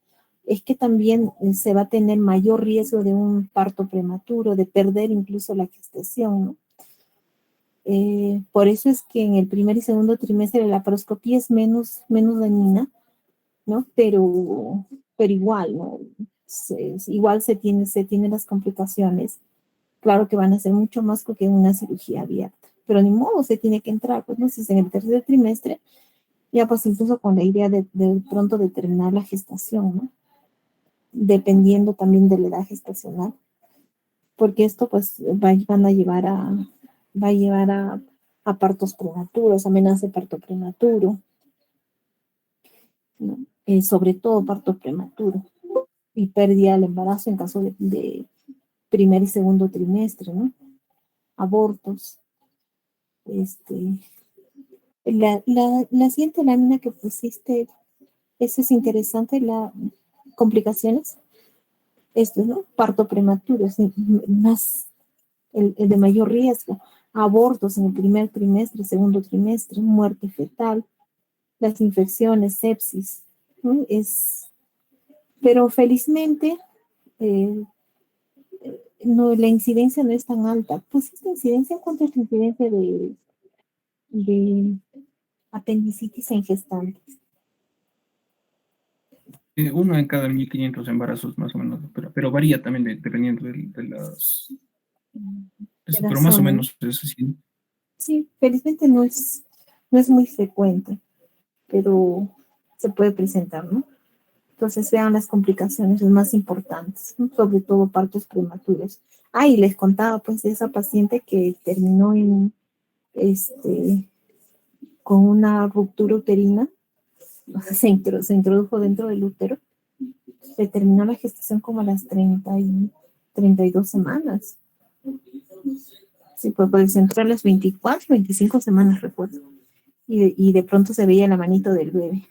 es que también se va a tener mayor riesgo de un parto prematuro, de perder incluso la gestación, ¿no? Por eso es que en el primer y segundo trimestre la laparoscopía es menos dañina, ¿no? Pero igual, ¿no? Igual se tienen las complicaciones. Claro que van a ser mucho más que una cirugía abierta, pero ni modo, se tiene que entrar, pues no sé, si en el tercer trimestre, ya pues incluso con la idea de pronto de terminar la gestación, ¿no? Dependiendo también de la edad gestacional, porque esto pues va a llevar a partos prematuros, amenaza de parto prematuro, ¿no? Sobre todo parto prematuro y pérdida del embarazo en caso de primer y segundo trimestre, ¿no? Abortos. La siguiente lámina que pusiste, eso es interesante, complicaciones. Esto, ¿no? Parto prematuro, es más el de mayor riesgo. Abortos en el primer trimestre, segundo trimestre, muerte fetal, las infecciones, sepsis, ¿no? Pero felizmente, eh, no, la incidencia no es tan alta. ¿Pusiste incidencia? ¿Cuánto es la incidencia de apendicitis en gestantes? Uno en cada 1.500 embarazos más o menos, pero varía también dependiendo De la pero más o zona. menos es así. Sí, felizmente no es muy frecuente, pero se puede presentar, ¿no? Entonces vean las complicaciones las más importantes, ¿no? Sobre todo partos prematuros. Ah, y les contaba pues de esa paciente que terminó con una ruptura uterina, o sea, se introdujo dentro del útero, se terminó la gestación como a las 32 semanas. Sí, pues se entró a las 24, 25 semanas, recuerdo. Y de pronto se veía la manito del bebé.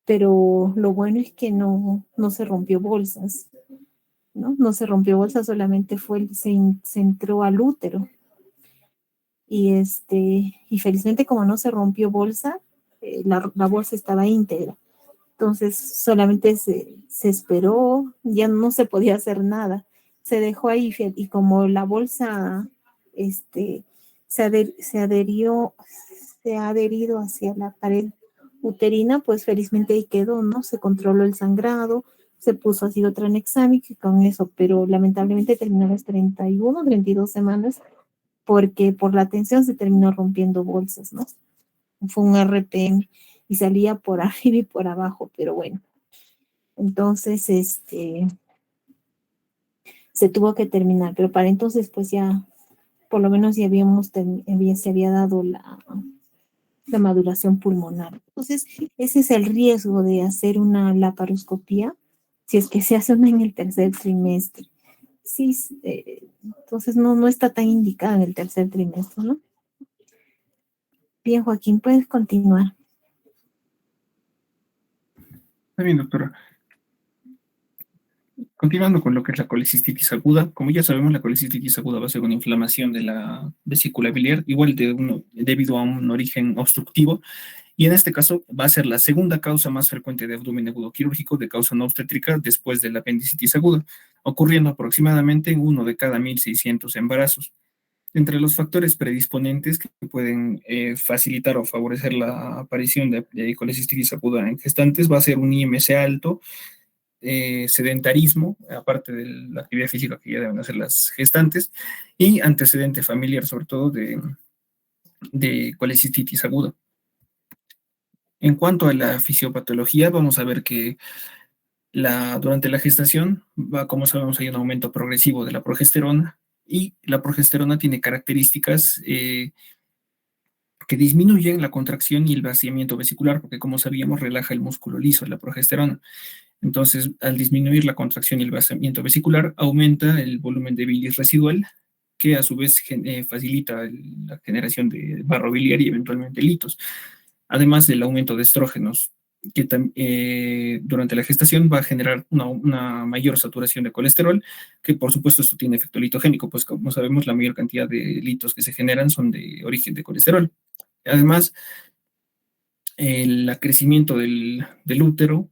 Pero lo bueno es que no se rompió bolsas, ¿no? No se rompió bolsas, solamente se entró al útero. Y felizmente como no se rompió bolsa, la bolsa estaba íntegra. Entonces solamente se esperó, ya no se podía hacer nada. Se dejó ahí, y como la bolsa este, se ha adherido hacia la pared uterina, pues felizmente ahí quedó, ¿no? Se controló el sangrado, se puso ácido tranexámico y con eso, pero lamentablemente terminó las 31, 32 semanas, porque por la tensión se terminó rompiendo bolsas, ¿no? Fue un RPM y salía por arriba y por abajo, pero bueno. Entonces, se tuvo que terminar, pero para entonces, pues ya, por lo menos ya se había dado la maduración pulmonar. Entonces, ese es el riesgo de hacer una laparoscopía, si es que se hace una en el tercer trimestre. Sí, entonces no está tan indicada en el tercer trimestre, ¿no? Bien, Joaquín, puedes continuar. Está bien, doctora. Continuando con lo que es la colecistitis aguda, como ya sabemos, la colecistitis aguda va a ser una inflamación de la vesícula biliar, igual debido a un origen obstructivo, y en este caso va a ser la segunda causa más frecuente de abdomen agudo quirúrgico de causa no obstétrica después de la apendicitis aguda, ocurriendo aproximadamente en 1 de cada 1.600 embarazos. Entre los factores predisponentes que pueden facilitar o favorecer la aparición de colecistitis aguda en gestantes va a ser un IMC alto, sedentarismo, aparte de la actividad física que ya deben hacer las gestantes, y antecedente familiar, sobre todo de colecistitis aguda. En cuanto a la fisiopatología, vamos a ver que durante la gestación, como sabemos, hay un aumento progresivo de la progesterona, y la progesterona tiene características que disminuyen la contracción y el vaciamiento vesicular, porque como sabíamos, relaja el músculo liso, la progesterona. Entonces, al disminuir la contracción y el vaciamiento vesicular, aumenta el volumen de bilis residual, que a su vez facilita la generación de barro biliar y eventualmente litos. Además del aumento de estrógenos, que durante la gestación va a generar una mayor saturación de colesterol, que por supuesto esto tiene efecto litogénico, pues como sabemos la mayor cantidad de litos que se generan son de origen de colesterol. Además, el crecimiento del útero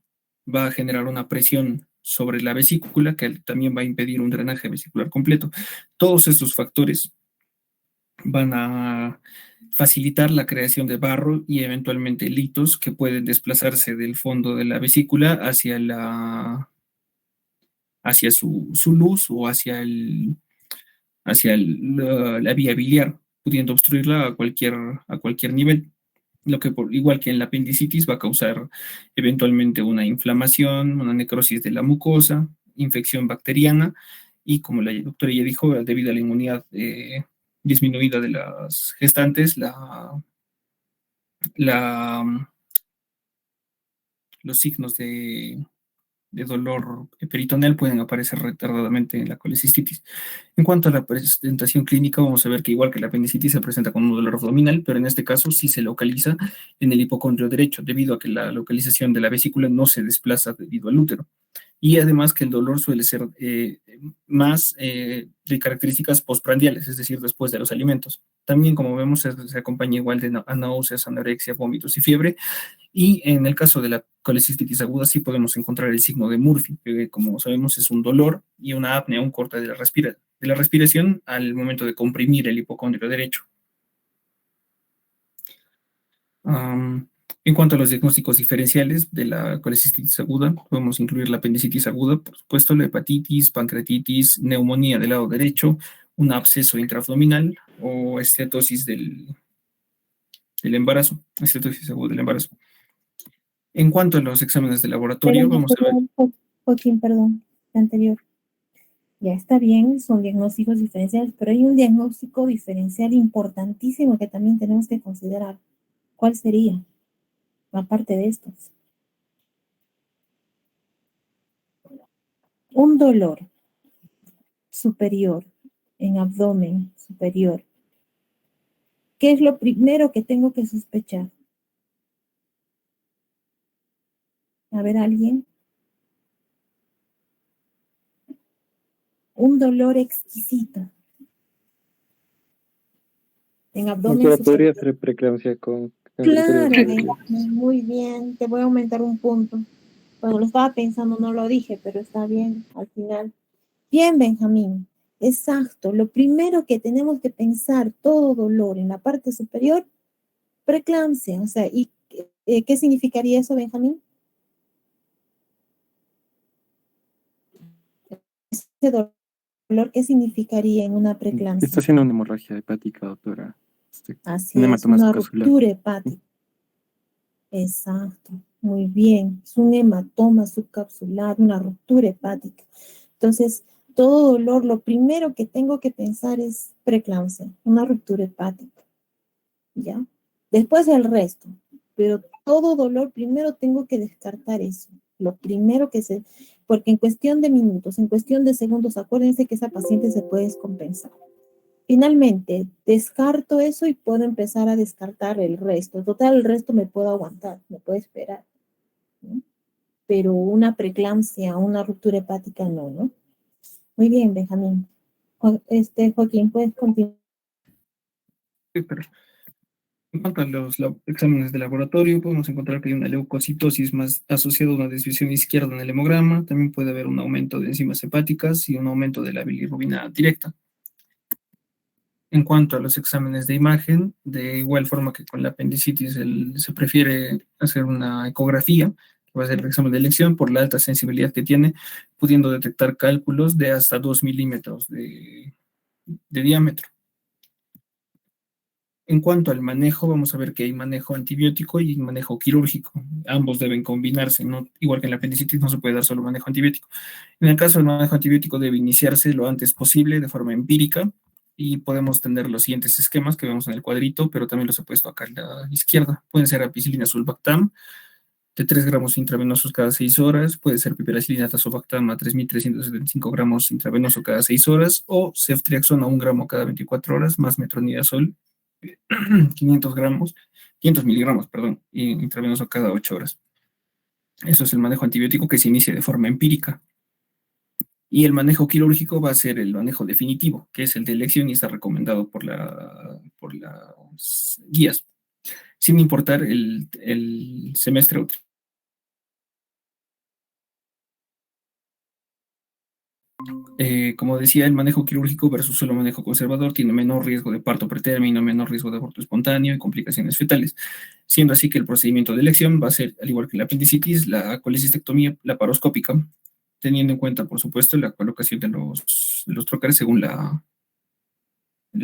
va a generar una presión sobre la vesícula que también va a impedir un drenaje vesicular completo. Todos estos factores van a facilitar la creación de barro y eventualmente litos que pueden desplazarse del fondo de la vesícula hacia su luz o hacia la vía biliar, pudiendo obstruirla a cualquier nivel. Lo que, igual que en la apendicitis, va a causar eventualmente una inflamación, una necrosis de la mucosa, infección bacteriana, y como la doctora ya dijo, debido a la inmunidad disminuida de las gestantes, los signos de dolor peritoneal pueden aparecer retardadamente en la colecistitis. En cuanto a la presentación clínica, vamos a ver que igual que la apendicitis se presenta con un dolor abdominal, pero en este caso sí se localiza en el hipocondrio derecho, debido a que la localización de la vesícula no se desplaza debido al útero. Y además que el dolor suele ser más de características postprandiales, es decir, después de los alimentos. También, como vemos, se acompaña igual de náuseas, anorexia, vómitos y fiebre. Y en el caso de la colecistitis aguda sí podemos encontrar el signo de Murphy, que como sabemos es un dolor y una apnea, un corte de la respiración al momento de comprimir el hipocondrio derecho. En cuanto a los diagnósticos diferenciales de la colecistitis aguda, podemos incluir la apendicitis aguda, por supuesto, la hepatitis, pancreatitis, neumonía del lado derecho, un absceso intraabdominal o esteatosis del embarazo, esteatosis aguda del embarazo. En cuanto a los exámenes de laboratorio, vamos a ver. Joaquín, perdón, anterior. Ya está bien, son diagnósticos diferenciales, pero hay un diagnóstico diferencial importantísimo que también tenemos que considerar. ¿Cuál sería? Aparte de estos. Un dolor superior, en abdomen superior. ¿Qué es lo primero que tengo que sospechar? A ver, ¿alguien? Un dolor exquisito. En abdomen superior. Podría ser preeclampsia con... Claro, muy bien. Te voy a aumentar un punto. Cuando lo estaba pensando no lo dije, pero está bien al final. Bien, Benjamín. Exacto. Lo primero que tenemos que pensar, todo dolor en la parte superior, preeclampsia. O sea, ¿y qué significaría eso, Benjamín? Ese dolor, ¿qué significaría en una preeclampsia? Está haciendo una hemorragia hepática, doctora. Así es, una ruptura hepática. Exacto, muy bien. Es un hematoma subcapsular, una ruptura hepática. Entonces, todo dolor, lo primero que tengo que pensar es preeclampsia, una ruptura hepática. ¿Ya? Después el resto. Pero todo dolor, primero tengo que descartar eso. Lo primero porque en cuestión de minutos, en cuestión de segundos, acuérdense que esa paciente se puede descompensar. Finalmente, descarto eso y puedo empezar a descartar el resto. Total, el resto me puedo aguantar, me puedo esperar, ¿no? pero una preeclampsia, una ruptura hepática no, ¿no? Muy bien, Benjamín. Joaquín, puedes continuar. Sí, pero en cuanto a los exámenes de laboratorio, podemos encontrar que hay una leucocitosis más asociada a una desviación izquierda en el hemograma. También puede haber un aumento de enzimas hepáticas y un aumento de la bilirrubina directa. En cuanto a los exámenes de imagen, de igual forma que con la apendicitis, se prefiere hacer una ecografía, que va a ser el examen de elección por la alta sensibilidad que tiene, pudiendo detectar cálculos de hasta 2 milímetros de diámetro. En cuanto al manejo, vamos a ver que hay manejo antibiótico y manejo quirúrgico. Ambos deben combinarse, ¿no? Igual que en la apendicitis no se puede dar solo manejo antibiótico. En el caso del manejo antibiótico debe iniciarse lo antes posible de forma empírica y podemos tener los siguientes esquemas que vemos en el cuadrito, pero también los he puesto acá a la izquierda. Pueden ser ampicilina sulbactam de 3 gramos intravenosos cada 6 horas, puede ser piperacilina tazobactam a 3.375 gramos intravenoso cada 6 horas o ceftriaxona 1 gramo cada 24 horas más metronidazol 500 gramos, 500 miligramos, perdón, intravenoso cada 8 horas. Eso es el manejo antibiótico que se inicia de forma empírica. Y el manejo quirúrgico va a ser el manejo definitivo, que es el de elección y está recomendado por las guías, sin importar el semestre. Como decía, el manejo quirúrgico versus el manejo conservador tiene menor riesgo de parto pretérmino, menor riesgo de aborto espontáneo y complicaciones fetales, siendo así que el procedimiento de elección va a ser, al igual que la apendicitis, la colecistectomía laparoscópica, teniendo en cuenta, por supuesto, la colocación de los trócares según la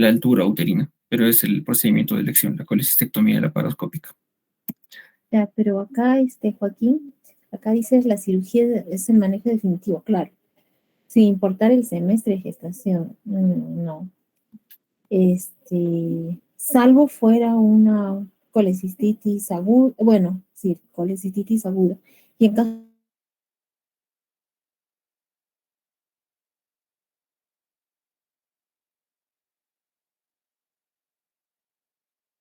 altura uterina, pero es el procedimiento de elección, la colecistectomía laparoscópica. Ya, pero acá, Joaquín, acá dices la cirugía es el manejo definitivo, claro. Sin importar el semestre de gestación, no. Salvo fuera una colecistitis aguda, bueno, sí, colecistitis aguda. Y en caso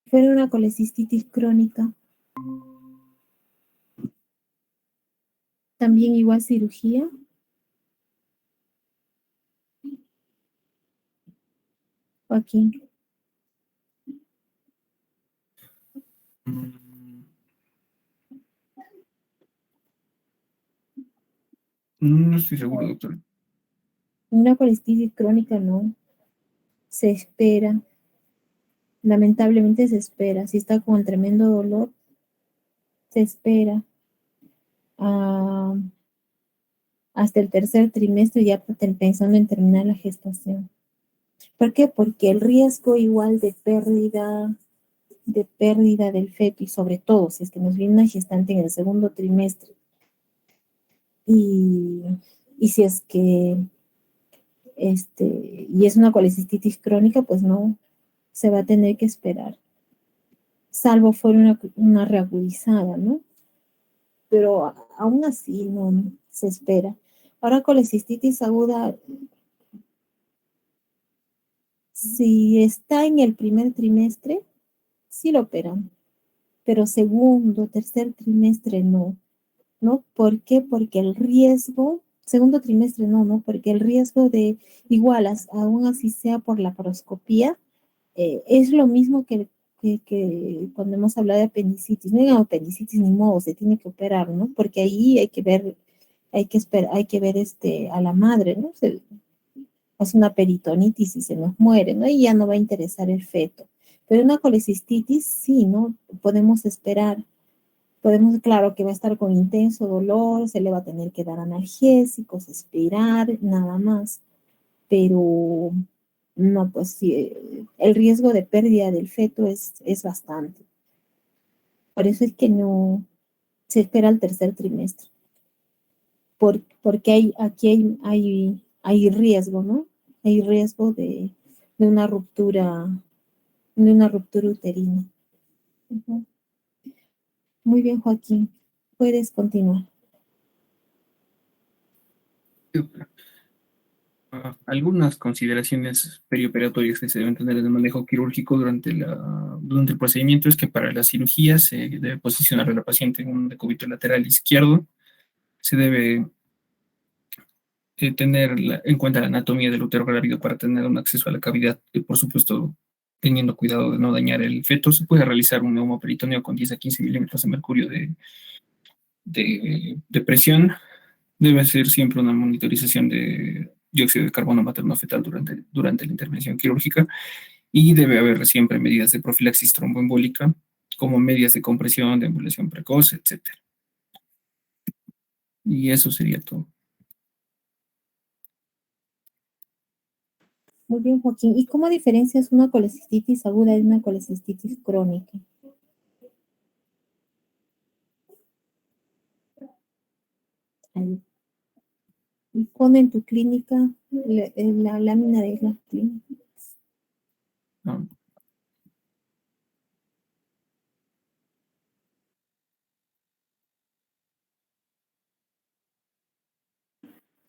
fuera una colecistitis crónica, también igual cirugía. Joaquín. No estoy seguro, doctor. Una colecistitis crónica no. Se espera. Lamentablemente se espera. Si está con tremendo dolor, se espera hasta el tercer trimestre ya pensando en terminar la gestación. ¿Por qué? Porque el riesgo igual de pérdida del feto y sobre todo si es que nos viene una gestante en el segundo trimestre y si es que y es una colecistitis crónica, pues no, se va a tener que esperar, salvo fuera una reagudizada, ¿no? Pero aún así no se espera. Ahora colecistitis aguda, si está en el primer trimestre, sí lo operan, pero segundo, tercer trimestre no. ¿No? ¿Por qué? Porque el riesgo, segundo trimestre no, porque el riesgo de igual, aún así sea por la laparoscopía, es lo mismo que cuando hemos hablado de apendicitis. No hay apendicitis ni modo, se tiene que operar, ¿no? Porque ahí hay que ver, hay que ver a la madre, ¿no? Se hace una peritonitis y se nos muere, ¿no? Y ya no va a interesar el feto. Pero una colecistitis, sí, ¿no? Podemos esperar. Claro que va a estar con intenso dolor, se le va a tener que dar analgésicos, esperar, nada más. Pero no, pues sí, el riesgo de pérdida del feto es bastante. Por eso es que no se espera el tercer trimestre. Porque aquí hay riesgo, ¿no? Hay riesgo de una ruptura uterina. Uh-huh. Muy bien, Joaquín. Puedes continuar. Algunas consideraciones perioperatorias que se deben tener en el manejo quirúrgico durante el procedimiento es que para la cirugía se debe posicionar a la paciente en un decúbito lateral izquierdo, se debe tener en cuenta la anatomía del útero grávido para tener un acceso a la cavidad, y por supuesto, teniendo cuidado de no dañar el feto. Se puede realizar un neumoperitoneo con 10 a 15 milímetros de mercurio de presión. Debe ser siempre una monitorización de dióxido de carbono materno-fetal durante la intervención quirúrgica, y debe haber siempre medidas de profilaxis tromboembólica, como medidas de compresión, de embolización precoz, etc. Y eso sería todo. Muy bien, Joaquín. ¿Y cómo diferencias una colecistitis aguda de una colecistitis crónica? Ahí. Y pon en tu clínica la lámina de la clínica. ¿No?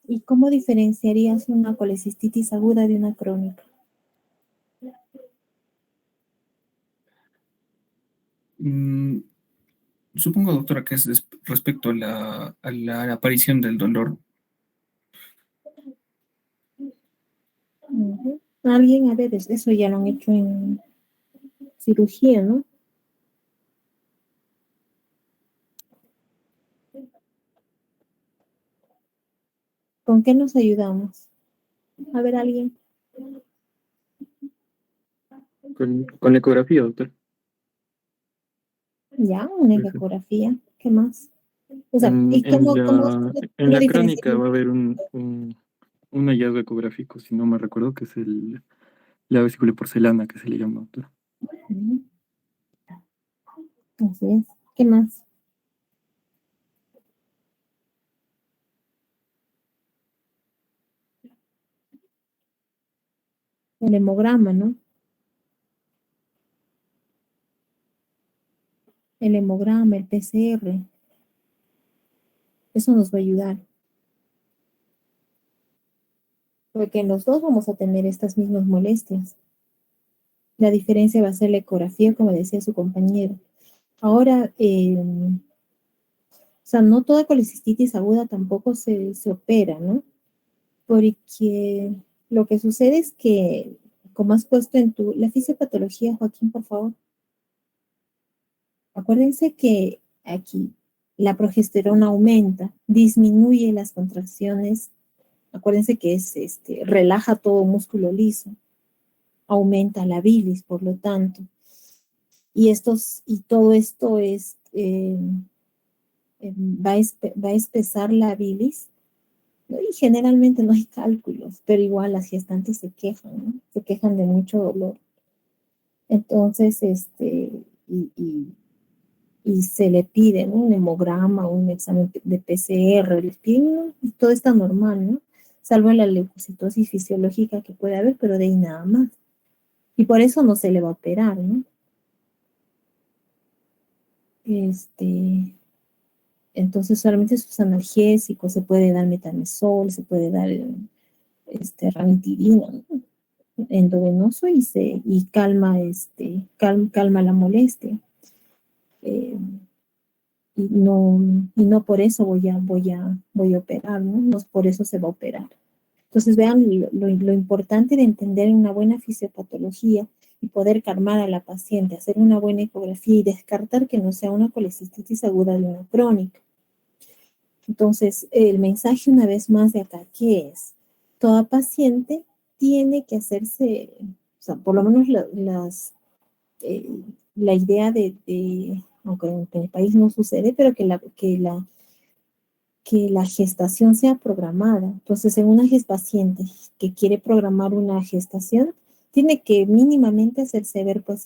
¿Y cómo diferenciarías una colecistitis aguda de una crónica? Supongo, doctora, que es respecto a la aparición del dolor. Ujú. Alguien, a ver, eso ya lo han hecho en cirugía, ¿no? ¿Con qué nos ayudamos? A ver, alguien. Con la ecografía, doctor. Ya, una Perfecto. ecografía. ¿Qué más? O sea, En, ¿y en cómo la, en la crónica diferenciarías? va a haber un hallazgo ecográfico, si no me recuerdo, que es la vesícula porcelana, que se le llama, doctor. Ujú. Así es. ¿Qué más? El hemograma, ¿no? El hemograma, el PCR. Eso nos va a ayudar. Porque en los dos vamos a tener estas mismas molestias. La diferencia va a ser la ecografía, como decía su compañero. Ahora, o sea, no toda colecistitis aguda tampoco se opera, ¿no? Porque lo que sucede es que, como has puesto en la fisiopatología, Joaquín, por favor, acuérdense que aquí la progesterona aumenta, disminuye las contracciones, acuérdense que relaja todo músculo liso, aumenta la bilis, por lo tanto, y todo esto va a espesar la bilis, ¿no? Y generalmente no hay cálculos, pero igual las gestantes se quejan, ¿no? Se quejan de mucho dolor. Entonces, y se le pide, ¿no? Un hemograma, un examen de PCR, les piden, ¿no? Y todo está normal, ¿no? Salvo la leucocitosis fisiológica que puede haber, pero de ahí nada más. Y por eso no se le va a operar, ¿no? Entonces solamente sus analgésicos, se puede dar metamizol, se puede dar ranitidina, ¿no? Endovenoso y calma la molestia. Y no por eso voy a operar, ¿no? No por eso se va a operar. Entonces vean lo importante de entender una buena fisiopatología y poder calmar a la paciente, hacer una buena ecografía y descartar que no sea una colecistitis aguda de una crónica. Entonces, el mensaje una vez más de acá, ¿qué es? Toda paciente tiene que hacerse, o sea, por lo menos la idea aunque en el país no sucede, pero que la gestación sea programada. Entonces, en una paciente que quiere programar una gestación, tiene que mínimamente hacerse ver, pues,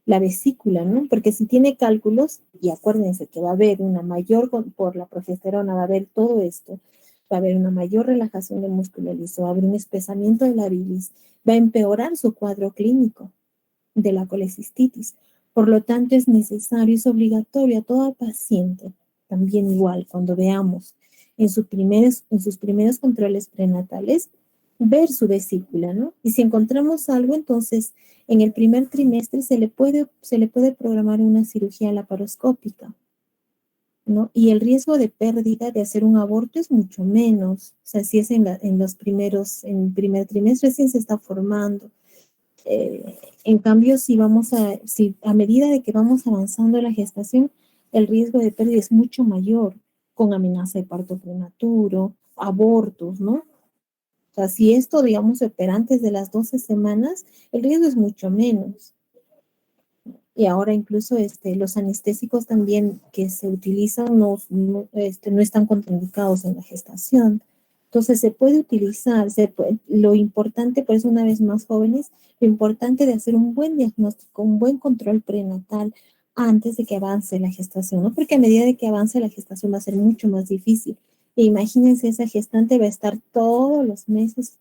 la vesícula, ¿no? Porque si tiene cálculos, y acuérdense que va a haber una mayor, por la progesterona, va a haber todo esto, va a haber una mayor relajación del músculo liso, va a haber un espesamiento de la bilis, va a empeorar su cuadro clínico de la colecistitis. Por lo tanto, es necesario, es obligatorio a toda paciente, también igual, cuando veamos en sus primeros controles prenatales, ver su vesícula, ¿no? Y si encontramos algo, entonces, en el primer trimestre se le puede programar una cirugía laparoscópica. ¿no? Y el riesgo de pérdida de hacer un aborto es mucho menos. O sea, si es en el primer trimestre, recién se está formando. En cambio, si a medida de que vamos avanzando en la gestación, el riesgo de pérdida es mucho mayor, con amenaza de parto prematuro, abortos, ¿no? O sea, si esto, digamos, se opera antes de las 12 semanas, el riesgo es mucho menos. Y ahora incluso los anestésicos también que se utilizan no están contraindicados en la gestación. Entonces se puede utilizar, lo importante, por eso una vez más jóvenes, lo importante de hacer un buen diagnóstico, un buen control prenatal antes de que avance la gestación, ¿no? Porque a medida de que avance la gestación va a ser mucho más difícil. E imagínense, esa gestante va a estar todos los meses,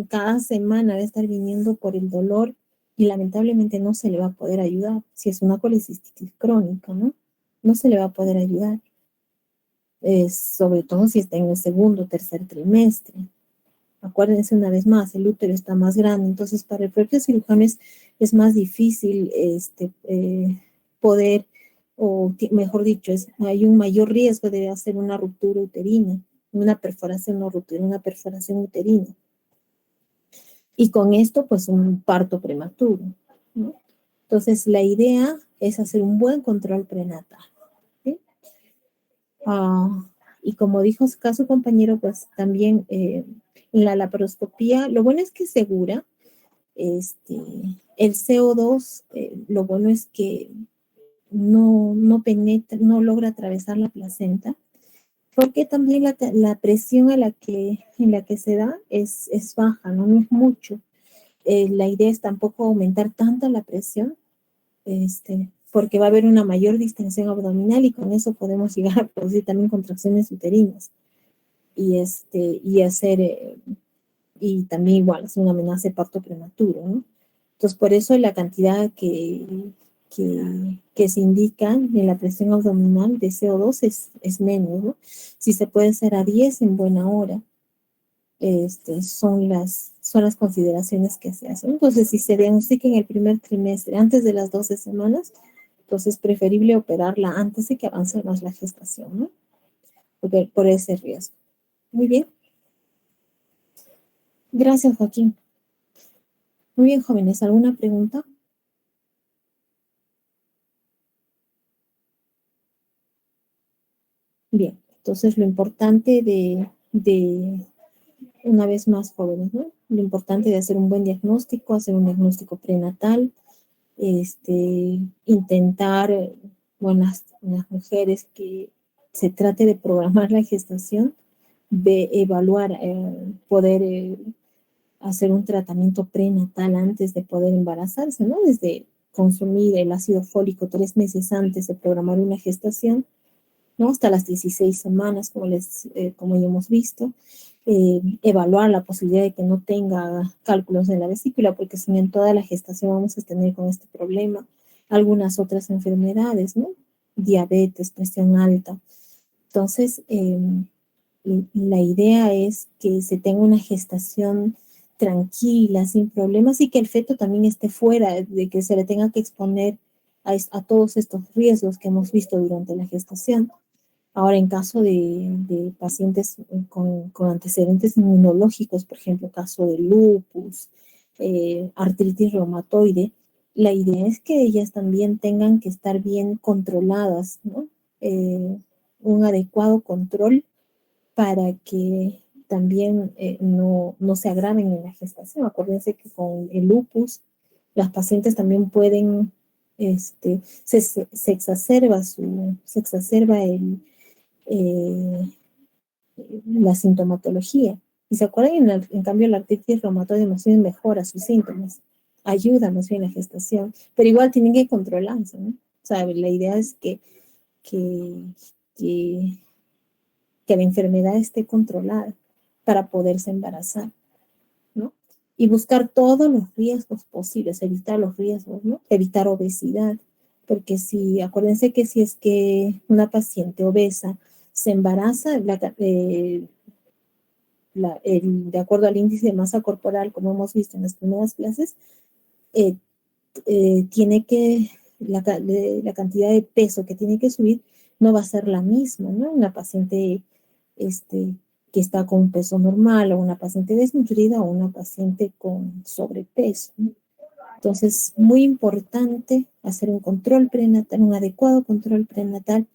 cada semana va a estar viniendo por el dolor y lamentablemente no se le va a poder ayudar. Si es una colecistitis crónica, ¿no? No se le va a poder ayudar. Sobre todo si está en el segundo o tercer trimestre. Acuérdense una vez más, el útero está más grande, entonces para el propio cirujano es más difícil poder, o mejor dicho, hay un mayor riesgo de hacer una ruptura uterina, una perforación no ruptura, una perforación uterina. Y con esto, pues un parto prematuro, ¿no? Entonces, la idea es hacer un buen control prenatal, ¿sí? Y como dijo acá su compañero, pues también en la laparoscopía, lo bueno es que es segura. El CO2, lo bueno es que no penetra, no logra atravesar la placenta, porque también la presión en la que se da es baja, ¿no? No es mucho. La idea es tampoco aumentar tanto la presión, porque va a haber una mayor distensión abdominal y con eso podemos llegar a producir también contracciones uterinas y también igual es una amenaza de parto prematuro, ¿no? Entonces, por eso la cantidad que se indica en la presión abdominal de CO2 es menos, ¿no? Si se puede hacer a 10 en buena hora, son las consideraciones que se hacen. Entonces, si se diagnostica en el primer trimestre, antes de las 12 semanas, entonces es preferible operarla antes de que avance más la gestación, ¿no? Por ese riesgo. Muy bien. Gracias, Joaquín. Muy bien, jóvenes. ¿Alguna pregunta? Bien. Entonces, lo importante una vez más, jóvenes, ¿no? Lo importante de hacer un buen diagnóstico, hacer un diagnóstico prenatal, intentar, bueno, las mujeres que se trate de programar la gestación, de evaluar, poder hacer un tratamiento prenatal antes de poder embarazarse, ¿no? Desde consumir el ácido fólico 3 meses antes de programar una gestación, ¿no? Hasta las 16 semanas, como ya hemos visto. Evaluar la posibilidad de que no tenga cálculos en la vesícula, porque si no en toda la gestación vamos a tener con este problema algunas otras enfermedades, ¿no? Diabetes, presión alta. Entonces, la idea es que se tenga una gestación tranquila, sin problemas, y que el feto también esté fuera, de que se le tenga que exponer a todos estos riesgos que hemos visto durante la gestación. Ahora, en caso de pacientes con antecedentes inmunológicos, por ejemplo, caso de lupus, artritis reumatoide, la idea es que ellas también tengan que estar bien controladas, ¿no? Un adecuado control para que también no se agraven en la gestación. Acuérdense que con el lupus, las pacientes también pueden, se exacerba la sintomatología. Y se acuerdan, en cambio, la artritis reumatoide más bien mejora sus síntomas, ayuda más bien la gestación, pero igual tienen que controlarse, ¿no? O sea, la idea es que, que, que la enfermedad esté controlada para poderse embarazar, ¿no? Y buscar todos los riesgos posibles, evitar los riesgos, ¿no? Evitar obesidad, porque acuérdense que si es que una paciente obesa se embaraza, de acuerdo al índice de masa corporal, como hemos visto en las primeras clases, tiene que la cantidad de peso que tiene que subir no va a ser la misma, ¿no? Una paciente que está con un peso normal o una paciente desnutrida o una paciente con sobrepeso, ¿no? Entonces, muy importante hacer un control prenatal, un adecuado control prenatal,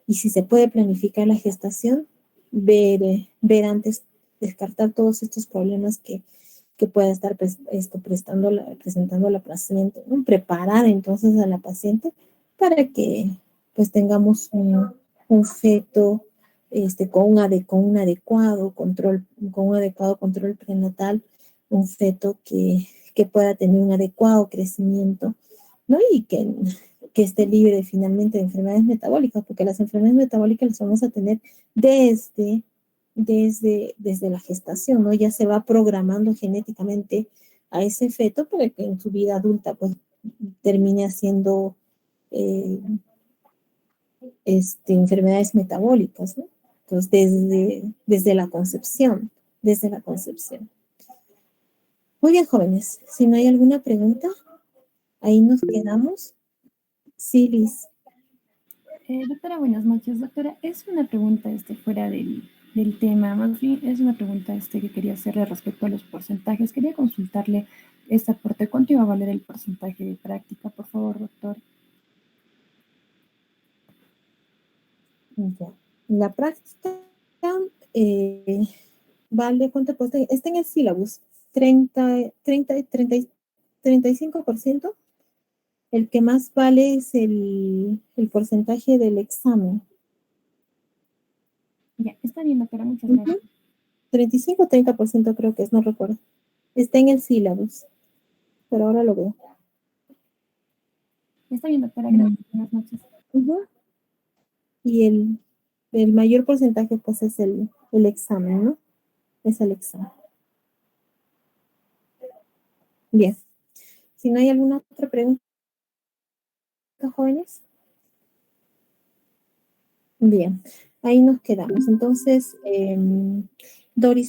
y si se puede planificar la gestación, ver antes, descartar todos estos problemas que pueda estar presentando la paciente, ¿no? Preparar entonces a la paciente para que pues tengamos un feto con un adecuado control prenatal, un feto que pueda tener un adecuado crecimiento, ¿no? Y que esté libre finalmente de enfermedades metabólicas, porque las enfermedades metabólicas las vamos a tener desde la gestación, ¿no? Ya se va programando genéticamente a ese feto para que en su vida adulta pues termine haciendo enfermedades metabólicas, ¿no? Entonces, desde la concepción, desde la concepción. Muy bien, jóvenes, si no hay alguna pregunta, ahí nos quedamos. Sí, Liz. Doctora, buenas noches. Doctora, es una pregunta fuera del tema, más bien es una pregunta que quería hacerle respecto a los porcentajes. Quería consultarle esta parte. ¿Cuánto iba a valer el porcentaje de práctica, por favor, doctor? Ya. La práctica vale, ¿cuánto cuesta? Está en el sílabus, 35%. El que más vale es el porcentaje del examen. Ya, está bien, doctora, muchas gracias. 35 o 30% creo que es, no recuerdo. Está en el sílabus, pero ahora lo veo. Está bien, doctora, gracias. Buenas noches. Y el mayor porcentaje pues es el examen, ¿no? Es el examen. Bien. Si no hay alguna otra pregunta, jóvenes. Bien, ahí nos quedamos. Entonces, Doris